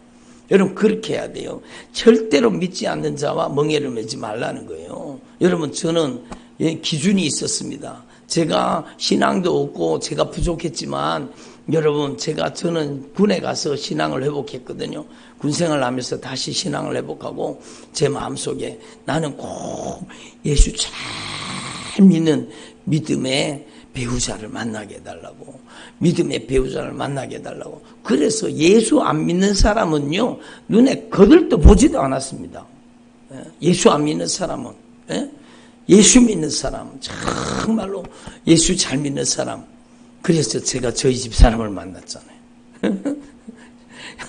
여러분 그렇게 해야 돼요. 절대로 믿지 않는 자와 멍에를 매지 말라는 거예요. 여러분 저는 기준이 있었습니다. 제가 신앙도 없고 제가 부족했지만 여러분 저는 군에 가서 신앙을 회복했거든요. 군생활을 하면서 다시 신앙을 회복하고 제 마음속에 나는 꼭 예수 잘 믿는 믿음의 배우자를 만나게 해달라고. 믿음의 배우자를 만나게 해달라고. 그래서 예수 안 믿는 사람은요, 눈에 거들떠 보지도 않았습니다. 예수 안 믿는 사람은, 예수 믿는 사람, 정말로 예수 잘 믿는 사람. 그래서 제가 저희 집 사람을 만났잖아요.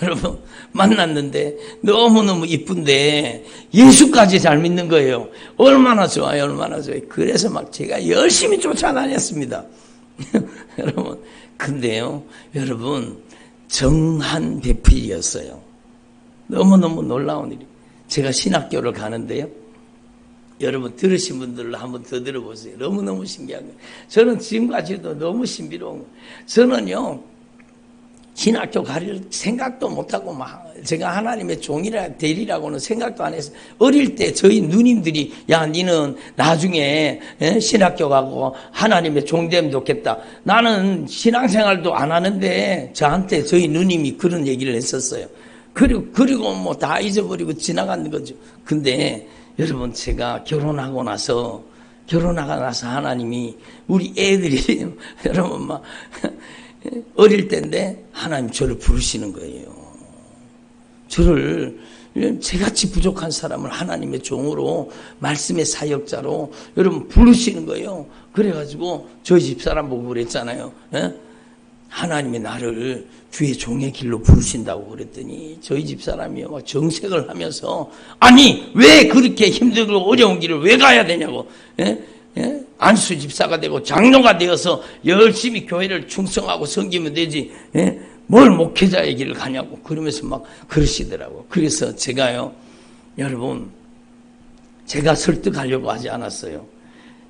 여러분, 만났는데 너무너무 이쁜데 예수까지 잘 믿는 거예요. 얼마나 좋아요, 얼마나 좋아요. 그래서 막 제가 열심히 쫓아다녔습니다. 여러분, 근데요, 여러분, 정한 배필이었어요. 너무너무 놀라운 일이. 제가 신학교를 가는데요. 여러분 들으신 분들로 한번 더 들어보세요. 너무너무 신기한 거예요. 저는 지금까지도 너무 신비로운 거예요. 저는요, 신학교 가릴 생각도 못하고 제가 하나님의 종이라 되리라고는 생각도 안 했어요. 어릴 때 저희 누님들이 야 니는 나중에 신학교 가고 하나님의 종 되면 좋겠다. 나는 신앙생활도 안 하는데 저한테 저희 누님이 그런 얘기를 했었어요. 그리고 뭐 다 잊어버리고 지나간 거죠. 근데 여러분 제가 결혼하고 나서 하나님이 우리 애들이 여러분 막 어릴 때인데 하나님 저를 부르시는 거예요. 저를 저같이 부족한 사람을 하나님의 종으로 말씀의 사역자로 여러분 부르시는 거예요. 그래가지고 저희 집사람 보고 그랬잖아요. 하나님이 나를 주의 종의 길로 부르신다고 그랬더니 저희 집사람이요 막 정색을 하면서 아니 왜 그렇게 힘들고 어려운 길을 왜 가야 되냐고. 안수 집사가 되고 장로가 되어서 열심히 교회를 충성하고 섬기면 되지 뭘 목회자의 길을 가냐고 그러면서 막 그러시더라고. 그래서 제가요 여러분 제가 설득하려고 하지 않았어요.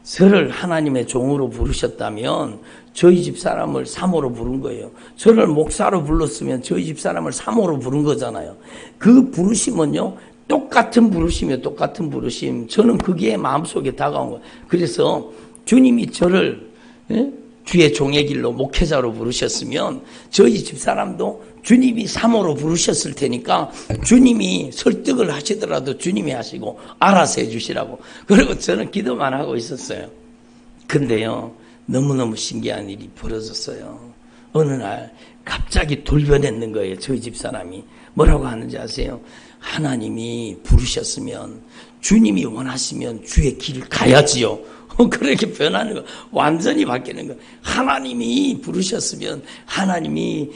저를 하나님의 종으로 부르셨다면 저희 집 사람을 사모로 부른 거예요. 저를 목사로 불렀으면 저희 집 사람을 사모로 부른 거잖아요. 그 부르심은요 똑같은 부르심이에요. 똑같은 부르심. 저는 그게 마음속에 다가온 거예요. 그래서 주님이 저를 주의 종의 길로 목회자로 부르셨으면 저희 집사람도 주님이 사모로 부르셨을 테니까 주님이 설득을 하시더라도 주님이 하시고 알아서 해주시라고. 그리고 저는 기도만 하고 있었어요. 근데요 너무너무 신기한 일이 벌어졌어요. 어느 날 갑자기 돌변했는 거예요. 저희 집사람이 뭐라고 하는지 아세요? 하나님이 부르셨으면 주님이 원하시면 주의 길을 가야지요. 그렇게 변하는 거 완전히 바뀌는 거. 하나님이 부르셨으면 하나님이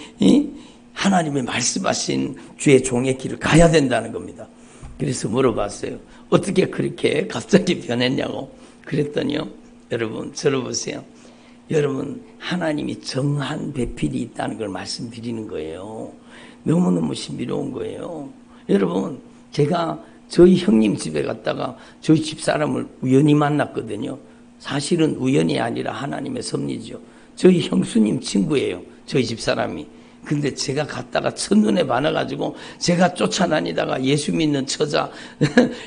말씀하신 주의 종의 길을 가야 된다는 겁니다. 그래서 물어봤어요. 어떻게 그렇게 갑자기 변했냐고. 그랬더니요. 여러분 저를 보세요. 여러분 하나님이 정한 배필이 있다는 걸 말씀드리는 거예요. 너무너무 신비로운 거예요. 여러분 제가 저희 형님 집에 갔다가 저희 집사람을 우연히 만났거든요. 사실은 우연이 아니라 하나님의 섭리죠. 저희 형수님 친구예요. 저희 집사람이. 근데 제가 갔다가 첫눈에 반해가지고 제가 쫓아다니다가 예수 믿는 처자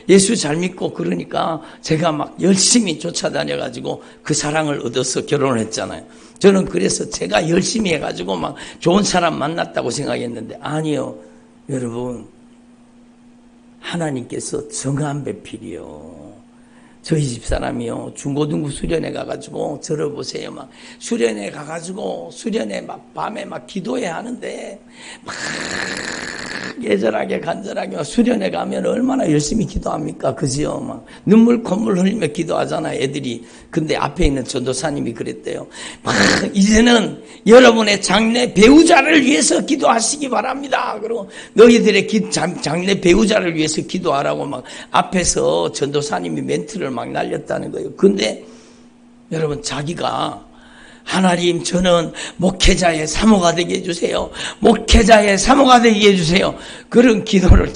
예수 잘 믿고 그러니까 제가 막 열심히 쫓아다녀가지고 그 사랑을 얻어서 결혼을 했잖아요. 저는 그래서 제가 열심히 해가지고 막 좋은 사람 만났다고 생각했는데 아니요. 여러분 하나님께서 정한 배필이요. 저희 집사람이요 중고등부 수련회 가가지고 저를 보세요. 막 수련회 가가지고 수련회 막 밤에 막 기도해야 하는데 막 애절하게 간절하게 수련회 가면 얼마나 열심히 기도합니까? 그지요? 막 눈물 콧물 흘리며 기도하잖아요, 애들이. 근데 앞에 있는 전도사님이 그랬대요. 막 이제는 여러분의 장래 배우자를 위해서 기도하시기 바랍니다. 그리고 너희들의 장래 배우자를 위해서 기도하라고 막 앞에서 전도사님이 멘트를 막 날렸다는 거예요. 근데 여러분, 자기가 하나님, 저는 목회자의 사모가 되게 해주세요. 목회자의 사모가 되게 해주세요. 그런 기도를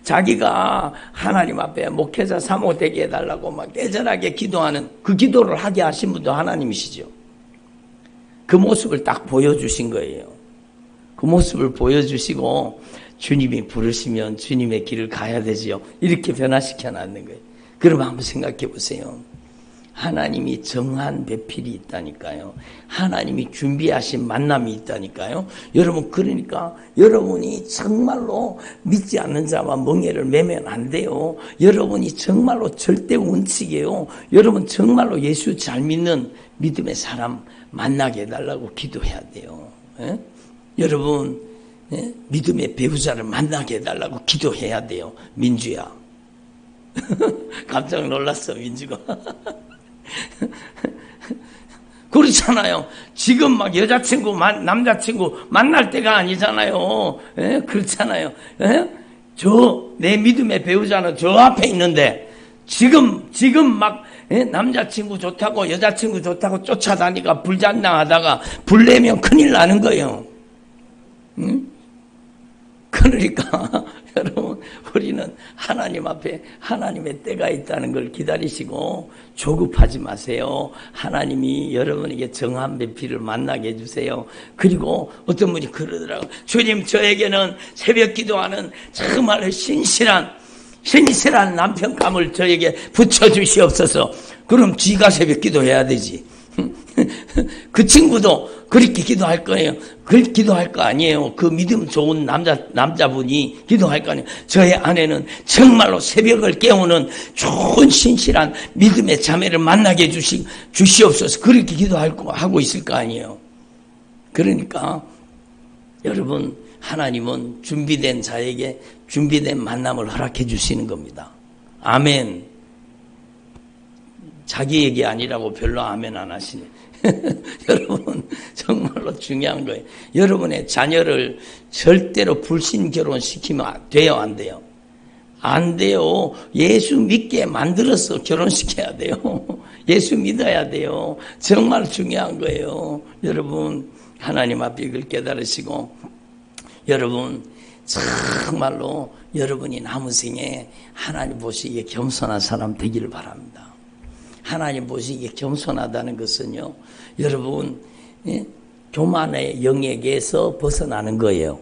자기가 하나님 앞에 목회자 사모 되게 해달라고 막 애절하게 기도하는 그 기도를 하게 하신 분도 하나님이시죠. 그 모습을 딱 보여주신 거예요. 그 모습을 보여주시고 주님이 부르시면 주님의 길을 가야 되지요. 이렇게 변화시켜 놨는 거예요. 그럼 한번 생각해 보세요. 하나님이 정한 배필이 있다니까요. 하나님이 준비하신 만남이 있다니까요. 여러분, 그러니까 여러분이 정말로 믿지 않는 자와 멍에를 매면 안 돼요. 여러분이 정말로 절대 원칙이에요. 여러분 정말로 예수 잘 믿는 믿음의 사람 만나게 해달라고 기도해야 돼요. 예? 여러분, 예? 믿음의 배우자를 만나게 해달라고 기도해야 돼요. 민주야. 깜짝 놀랐어, 민주가. 그렇잖아요. 지금 막 여자친구, 남자친구 만날 때가 아니잖아요. 예? 그렇잖아요. 예? 내 믿음의 배우자는 저 앞에 있는데, 지금 막, 예? 남자친구 좋다고, 여자친구 좋다고 쫓아다니가 불장난하다가, 불내면 큰일 나는 거예요. 응? 그러니까, 여러분, 우리는 하나님 앞에 하나님의 때가 있다는 걸 기다리시고 조급하지 마세요. 하나님이 여러분에게 정한 배필을 만나게 해주세요. 그리고 어떤 분이 그러더라고요. 주님, 저에게는 새벽 기도하는 정말 신실한 남편감을 저에게 붙여주시옵소서. 그럼 쥐가 새벽 기도해야 되지. 그 친구도 그렇게 기도할 거예요. 그렇게 기도할 거 아니에요. 그 믿음 좋은 남자분이 기도할 거 아니에요. 저의 아내는 정말로 새벽을 깨우는 좋은 신실한 믿음의 자매를 만나게 주시옵소서. 그렇게 하고 있을 거 아니에요. 그러니까 여러분, 하나님은 준비된 자에게 준비된 만남을 허락해 주시는 겁니다. 아멘. 자기 얘기 아니라고 별로 아멘 안 하시네. 여러분, 정말로 중요한 거예요. 여러분의 자녀를 절대로 불신 결혼시키면 돼요, 안 돼요? 안 돼요. 예수 믿게 만들어서 결혼시켜야 돼요. 예수 믿어야 돼요. 정말 중요한 거예요. 여러분, 하나님 앞에 이걸 깨달으시고, 여러분, 정말로 여러분이 남은 생에 하나님 보시기에 겸손한 사람 되기를 바랍니다. 하나님 보시기에 겸손하다는 것은요, 여러분, 교만의 영에게서 벗어나는 거예요.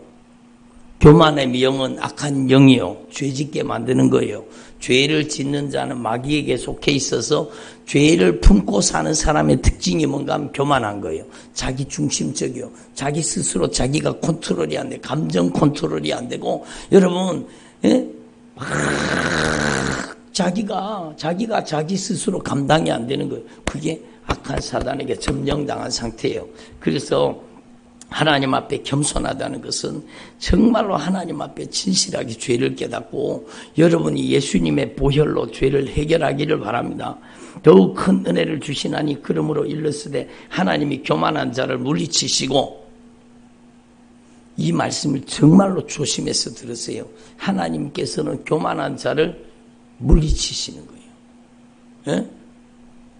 교만의 영은 악한 영이요, 죄짓게 만드는 거예요. 죄를 짓는 자는 마귀에게 속해 있어서 죄를 품고 사는 사람의 특징이 뭔가 하면 교만한 거예요. 자기 중심적이요. 자기 스스로 자기가 컨트롤이 안 돼. 감정 컨트롤이 안 되고, 여러분, 자기가 자기 스스로 감당이 안 되는 거예요. 그게 악한 사단에게 점령당한 상태예요. 그래서 하나님 앞에 겸손하다는 것은 정말로 하나님 앞에 진실하게 죄를 깨닫고 여러분이 예수님의 보혈로 죄를 해결하기를 바랍니다. 더욱 큰 은혜를 주시나니 그러므로 일렀으되 하나님이 교만한 자를 물리치시고, 이 말씀을 정말로 조심해서 들으세요. 하나님께서는 교만한 자를 물리치시는 거예요. 예?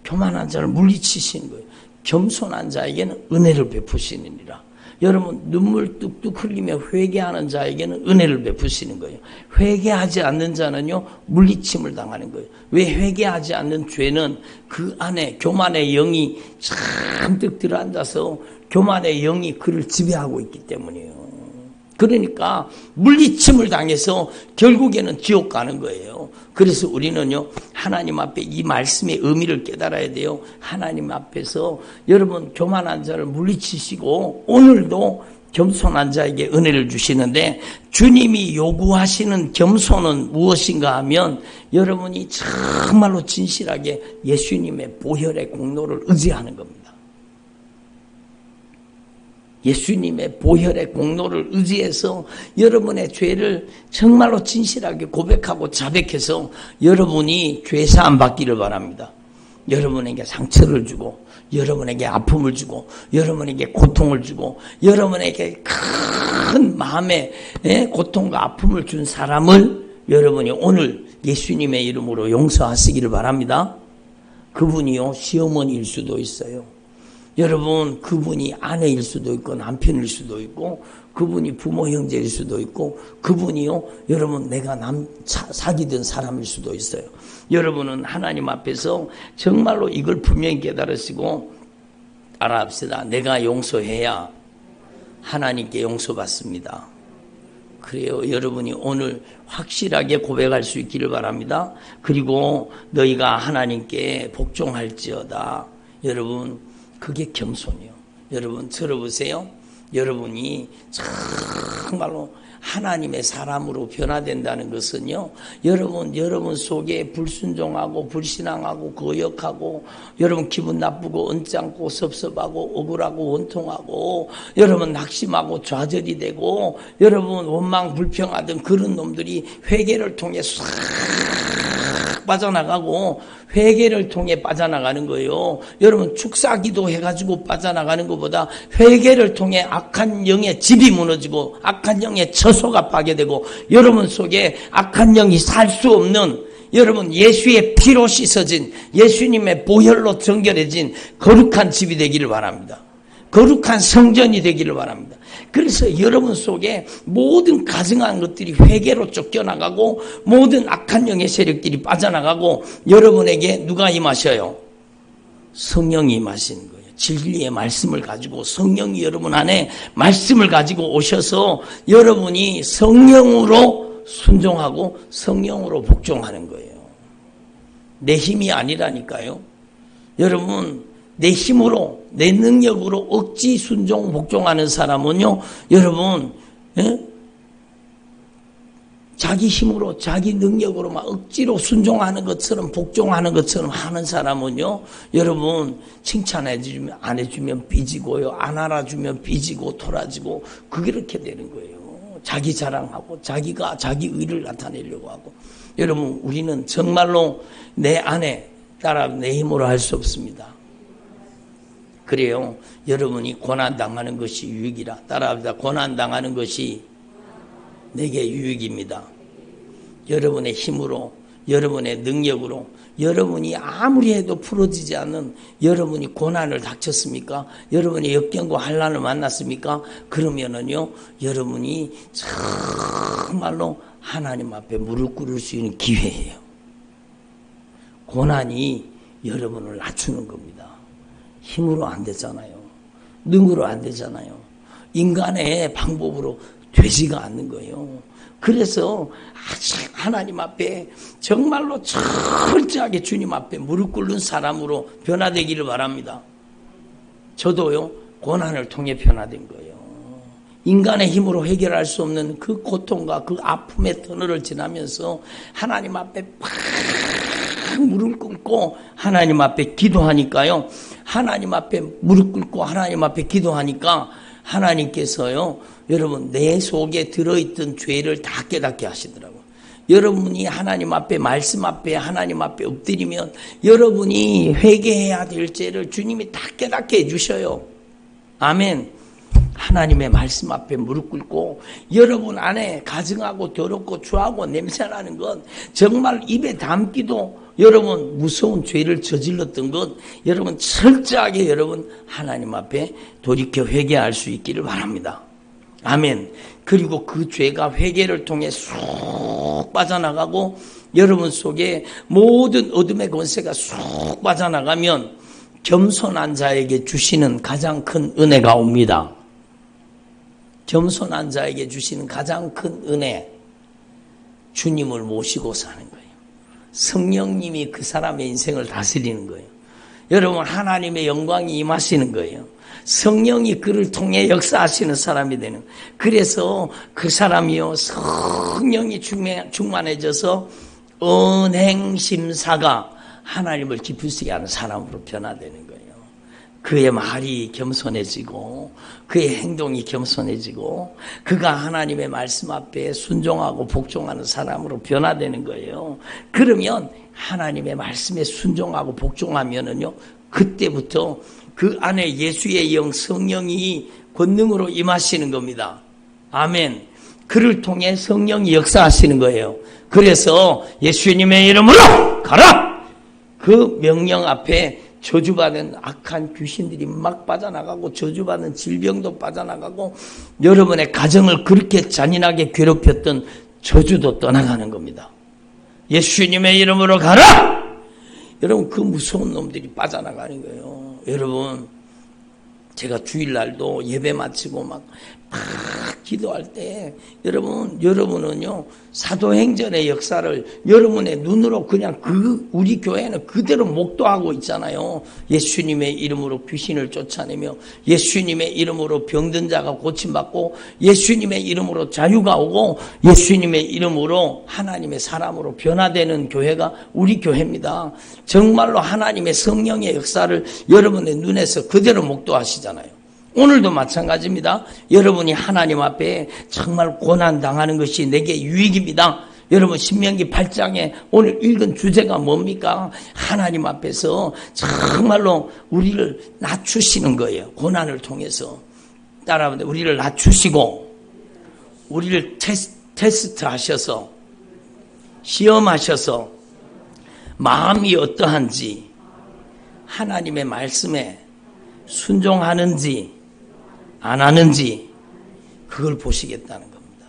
교만한 자를 물리치시는 거예요. 겸손한 자에게는 은혜를 베푸시느니라. 여러분, 눈물 뚝뚝 흘리며 회개하는 자에게는 은혜를 베푸시는 거예요. 회개하지 않는 자는요, 물리침을 당하는 거예요. 왜? 회개하지 않는 죄는 그 안에 교만의 영이 잔뜩 들어앉아서 교만의 영이 그를 지배하고 있기 때문이에요. 그러니까 물리침을 당해서 결국에는 지옥 가는 거예요. 그래서 우리는요, 하나님 앞에 이 말씀의 의미를 깨달아야 돼요. 하나님 앞에서 여러분, 교만한 자를 물리치시고 오늘도 겸손한 자에게 은혜를 주시는데, 주님이 요구하시는 겸손은 무엇인가 하면 여러분이 정말로 진실하게 예수님의 보혈의 공로를 의지하는 겁니다. 예수님의 보혈의 공로를 의지해서 여러분의 죄를 정말로 진실하게 고백하고 자백해서 여러분이 죄 사함 받기를 바랍니다. 여러분에게 상처를 주고 여러분에게 아픔을 주고 여러분에게 고통을 주고 여러분에게 큰 마음의 고통과 아픔을 준 사람을 여러분이 오늘 예수님의 이름으로 용서하시기를 바랍니다. 그분이요 시어머니일 수도 있어요. 여러분 그분이 아내일 수도 있고 남편일 수도 있고 그분이 부모 형제일 수도 있고 그분이요 여러분 내가 사귀던 사람일 수도 있어요. 여러분은 하나님 앞에서 정말로 이걸 분명히 깨달으시고 알아합시다. 내가 용서해야 하나님께 용서받습니다. 그래요. 여러분이 오늘 확실하게 고백할 수 있기를 바랍니다. 그리고 너희가 하나님께 복종할지어다. 여러분 그게 겸손이요. 여러분 들어보세요. 여러분이 정말로 하나님의 사람으로 변화된다는 것은요. 여러분 속에 불순종하고 불신앙하고 거역하고 여러분 기분 나쁘고 언짢고 섭섭하고 억울하고 원통하고 여러분 낙심하고 좌절이 되고 여러분 원망 불평하던 그런 놈들이 회개를 통해 싹 빠져나가고 회개를 통해 빠져나가는 거예요. 여러분 축사기도 해가지고 빠져나가는 것보다 회개를 통해 악한 영의 집이 무너지고 악한 영의 처소가 파괴되고 여러분 속에 악한 영이 살 수 없는 여러분 예수의 피로 씻어진 예수님의 보혈로 정결해진 거룩한 집이 되기를 바랍니다. 거룩한 성전이 되기를 바랍니다. 그래서 여러분 속에 모든 가증한 것들이 회개로 쫓겨나가고 모든 악한 영의 세력들이 빠져나가고 여러분에게 누가 임하셔요? 성령이 임하시는 거예요. 진리의 말씀을 가지고 성령이 여러분 안에 말씀을 가지고 오셔서 여러분이 성령으로 순종하고 성령으로 복종하는 거예요. 내 힘이 아니라니까요. 여러분 내 힘으로 내 능력으로 억지 순종 복종하는 사람은요 여러분 자기 힘으로 자기 능력으로 막 억지로 순종하는 것처럼 복종하는 것처럼 하는 사람은요 여러분 칭찬해주면 안 해주면 삐지고요 안 알아주면 삐지고 돌아지고 그렇게 되는 거예요. 자기 자랑하고 자기가 자기 의를 나타내려고 하고 여러분 우리는 정말로 내 안에 따라 내 힘으로 할 수 없습니다. 그래요. 여러분이 고난당하는 것이 유익이라. 따라합니다. 고난당하는 것이 내게 유익입니다. 여러분의 힘으로, 여러분의 능력으로, 여러분이 아무리 해도 풀어지지 않는 여러분이 고난을 닥쳤습니까? 여러분이 역경과 환난을 만났습니까? 그러면은요, 여러분이 정말로 하나님 앞에 무릎 꿇을 수 있는 기회예요. 고난이 여러분을 낮추는 겁니다. 힘으로 안 되잖아요. 능으로 안 되잖아요. 인간의 방법으로 되지가 않는 거예요. 그래서 하나님 앞에 정말로 철저하게 주님 앞에 무릎 꿇는 사람으로 변화되기를 바랍니다. 저도요 고난을 통해 변화된 거예요. 인간의 힘으로 해결할 수 없는 그 고통과 그 아픔의 터널을 지나면서 하나님 앞에 팍 무릎 꿇고 하나님 앞에 기도하니까요. 하나님 앞에 무릎 꿇고 하나님 앞에 기도하니까 하나님께서요. 여러분 내 속에 들어있던 죄를 다 깨닫게 하시더라고요. 여러분이 하나님 앞에 말씀 앞에 하나님 앞에 엎드리면 여러분이 회개해야 될 죄를 주님이 다 깨닫게 해주셔요. 아멘. 하나님의 말씀 앞에 무릎 꿇고 여러분 안에 가증하고 더럽고 추하고 냄새나는 것 정말 입에 담기도 여러분 무서운 죄를 저질렀던 것 여러분 철저하게 여러분 하나님 앞에 돌이켜 회개할 수 있기를 바랍니다. 아멘. 그리고 그 죄가 회개를 통해 쑥 빠져나가고 여러분 속에 모든 어둠의 권세가 쑥 빠져나가면 겸손한 자에게 주시는 가장 큰 은혜가 옵니다. 겸손한 자에게 주시는 가장 큰 은혜, 주님을 모시고 사는 거예요. 성령님이 그 사람의 인생을 다스리는 거예요. 여러분 하나님의 영광이 임하시는 거예요. 성령이 그를 통해 역사하시는 사람이 되는. 그래서 그 사람이요 성령이 충만해져서 은행심사가 하나님을 기쁘시게 하는 사람으로 변화되는 거예요. 그의 말이 겸손해지고 그의 행동이 겸손해지고 그가 하나님의 말씀 앞에 순종하고 복종하는 사람으로 변화되는 거예요. 그러면 하나님의 말씀에 순종하고 복종하면은요, 그때부터 그 안에 예수의 영 성령이 권능으로 임하시는 겁니다. 아멘. 그를 통해 성령이 역사하시는 거예요. 그래서 예수님의 이름으로 가라! 그 명령 앞에 저주받은 악한 귀신들이 막 빠져나가고 저주받은 질병도 빠져나가고 여러분의 가정을 그렇게 잔인하게 괴롭혔던 저주도 떠나가는 겁니다. 예수님의 이름으로 가라! 여러분, 그 무서운 놈들이 빠져나가는 거예요. 여러분, 제가 주일날도 예배 마치고 막 기도할 때 여러분은요, 사도행전의 역사를 여러분의 눈으로 그냥 우리 교회는 그대로 목도하고 있잖아요. 예수님의 이름으로 귀신을 쫓아내며 예수님의 이름으로 병든 자가 고침받고 예수님의 이름으로 자유가 오고 예수님의 이름으로 하나님의 사람으로 변화되는 교회가 우리 교회입니다. 정말로 하나님의 성령의 역사를 여러분의 눈에서 그대로 목도하시잖아요. 오늘도 마찬가지입니다. 여러분이 하나님 앞에 정말 고난당하는 것이 내게 유익입니다. 여러분, 신명기 8장에 오늘 읽은 주제가 뭡니까? 하나님 앞에서 정말로 우리를 낮추시는 거예요. 고난을 통해서. 따라하는데 우리를 낮추시고 우리를 테스트 하셔서 시험하셔서 마음이 어떠한지 하나님의 말씀에 순종하는지 안 하는지 그걸 보시겠다는 겁니다.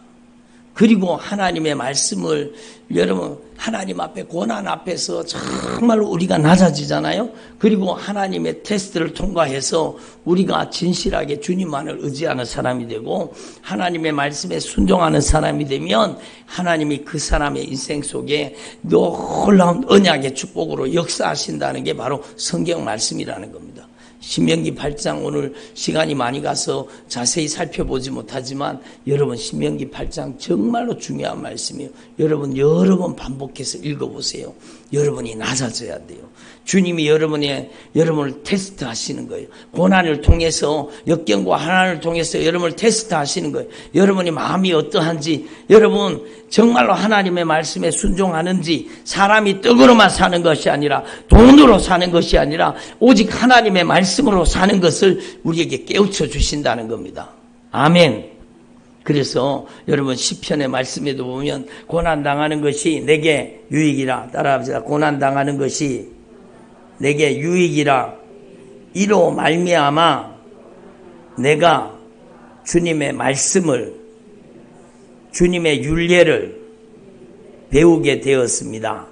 그리고 하나님의 말씀을 여러분 하나님 앞에 고난 앞에서 정말 우리가 낮아지잖아요. 그리고 하나님의 테스트를 통과해서 우리가 진실하게 주님만을 의지하는 사람이 되고 하나님의 말씀에 순종하는 사람이 되면 하나님이 그 사람의 인생 속에 놀라운 언약의 축복으로 역사하신다는 게 바로 성경 말씀이라는 겁니다. 신명기 8장 오늘 시간이 많이 가서 자세히 살펴보지 못하지만 여러분 신명기 8장 정말로 중요한 말씀이에요. 여러분 여러 번 반복해서 읽어보세요. 여러분이 낮아져야 돼요. 주님이 여러분을 테스트 하시는 거예요. 고난을 통해서 역경과 환난을 통해서 여러분을 테스트 하시는 거예요. 여러분이 마음이 어떠한지 여러분 정말로 하나님의 말씀에 순종하는지 사람이 떡으로만 사는 것이 아니라 돈으로 사는 것이 아니라 오직 하나님의 말씀으로 사는 것을 우리에게 깨우쳐 주신다는 겁니다. 아멘. 그래서 여러분 시편의 말씀에도 보면 고난당하는 것이 내게 유익이라. 따라합시다. 고난당하는 것이 내게 유익이라. 이로 말미암아 내가 주님의 말씀을 주님의 율례를 배우게 되었습니다.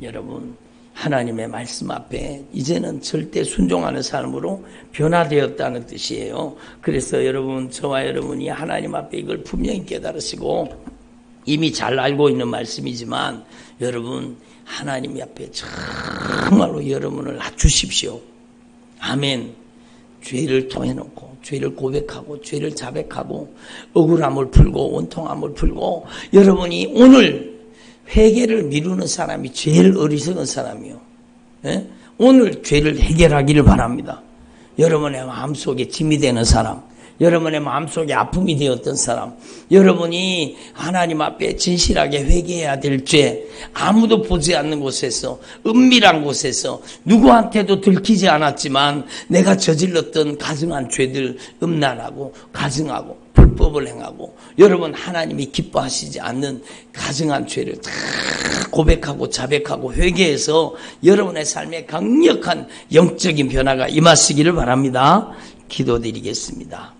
여러분 하나님의 말씀 앞에 이제는 절대 순종하는 사람으로 변화되었다는 뜻이에요. 그래서 여러분 저와 여러분이 하나님 앞에 이걸 분명히 깨달으시고 이미 잘 알고 있는 말씀이지만 여러분 하나님 앞에 정말로 여러분을 낮추십시오. 아멘. 죄를 통해놓고 죄를 고백하고 죄를 자백하고 억울함을 풀고 원통함을 풀고 여러분이 오늘 회개를 미루는 사람이 제일 어리석은 사람이요. 예? 오늘 죄를 해결하기를 바랍니다. 여러분의 마음속에 짐이 되는 사람, 여러분의 마음속에 아픔이 되었던 사람, 여러분이 하나님 앞에 진실하게 회개해야 될 죄, 아무도 보지 않는 곳에서 은밀한 곳에서 누구한테도 들키지 않았지만 내가 저질렀던 가증한 죄들 음란하고 가증하고 불법을 행하고 여러분 하나님이 기뻐하시지 않는 가증한 죄를 다 고백하고 자백하고 회개해서 여러분의 삶에 강력한 영적인 변화가 임하시기를 바랍니다. 기도드리겠습니다.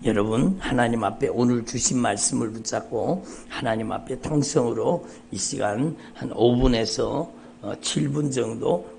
여러분 하나님 앞에 오늘 주신 말씀을 붙잡고 하나님 앞에 통성으로 이 시간 한 5분에서 7분 정도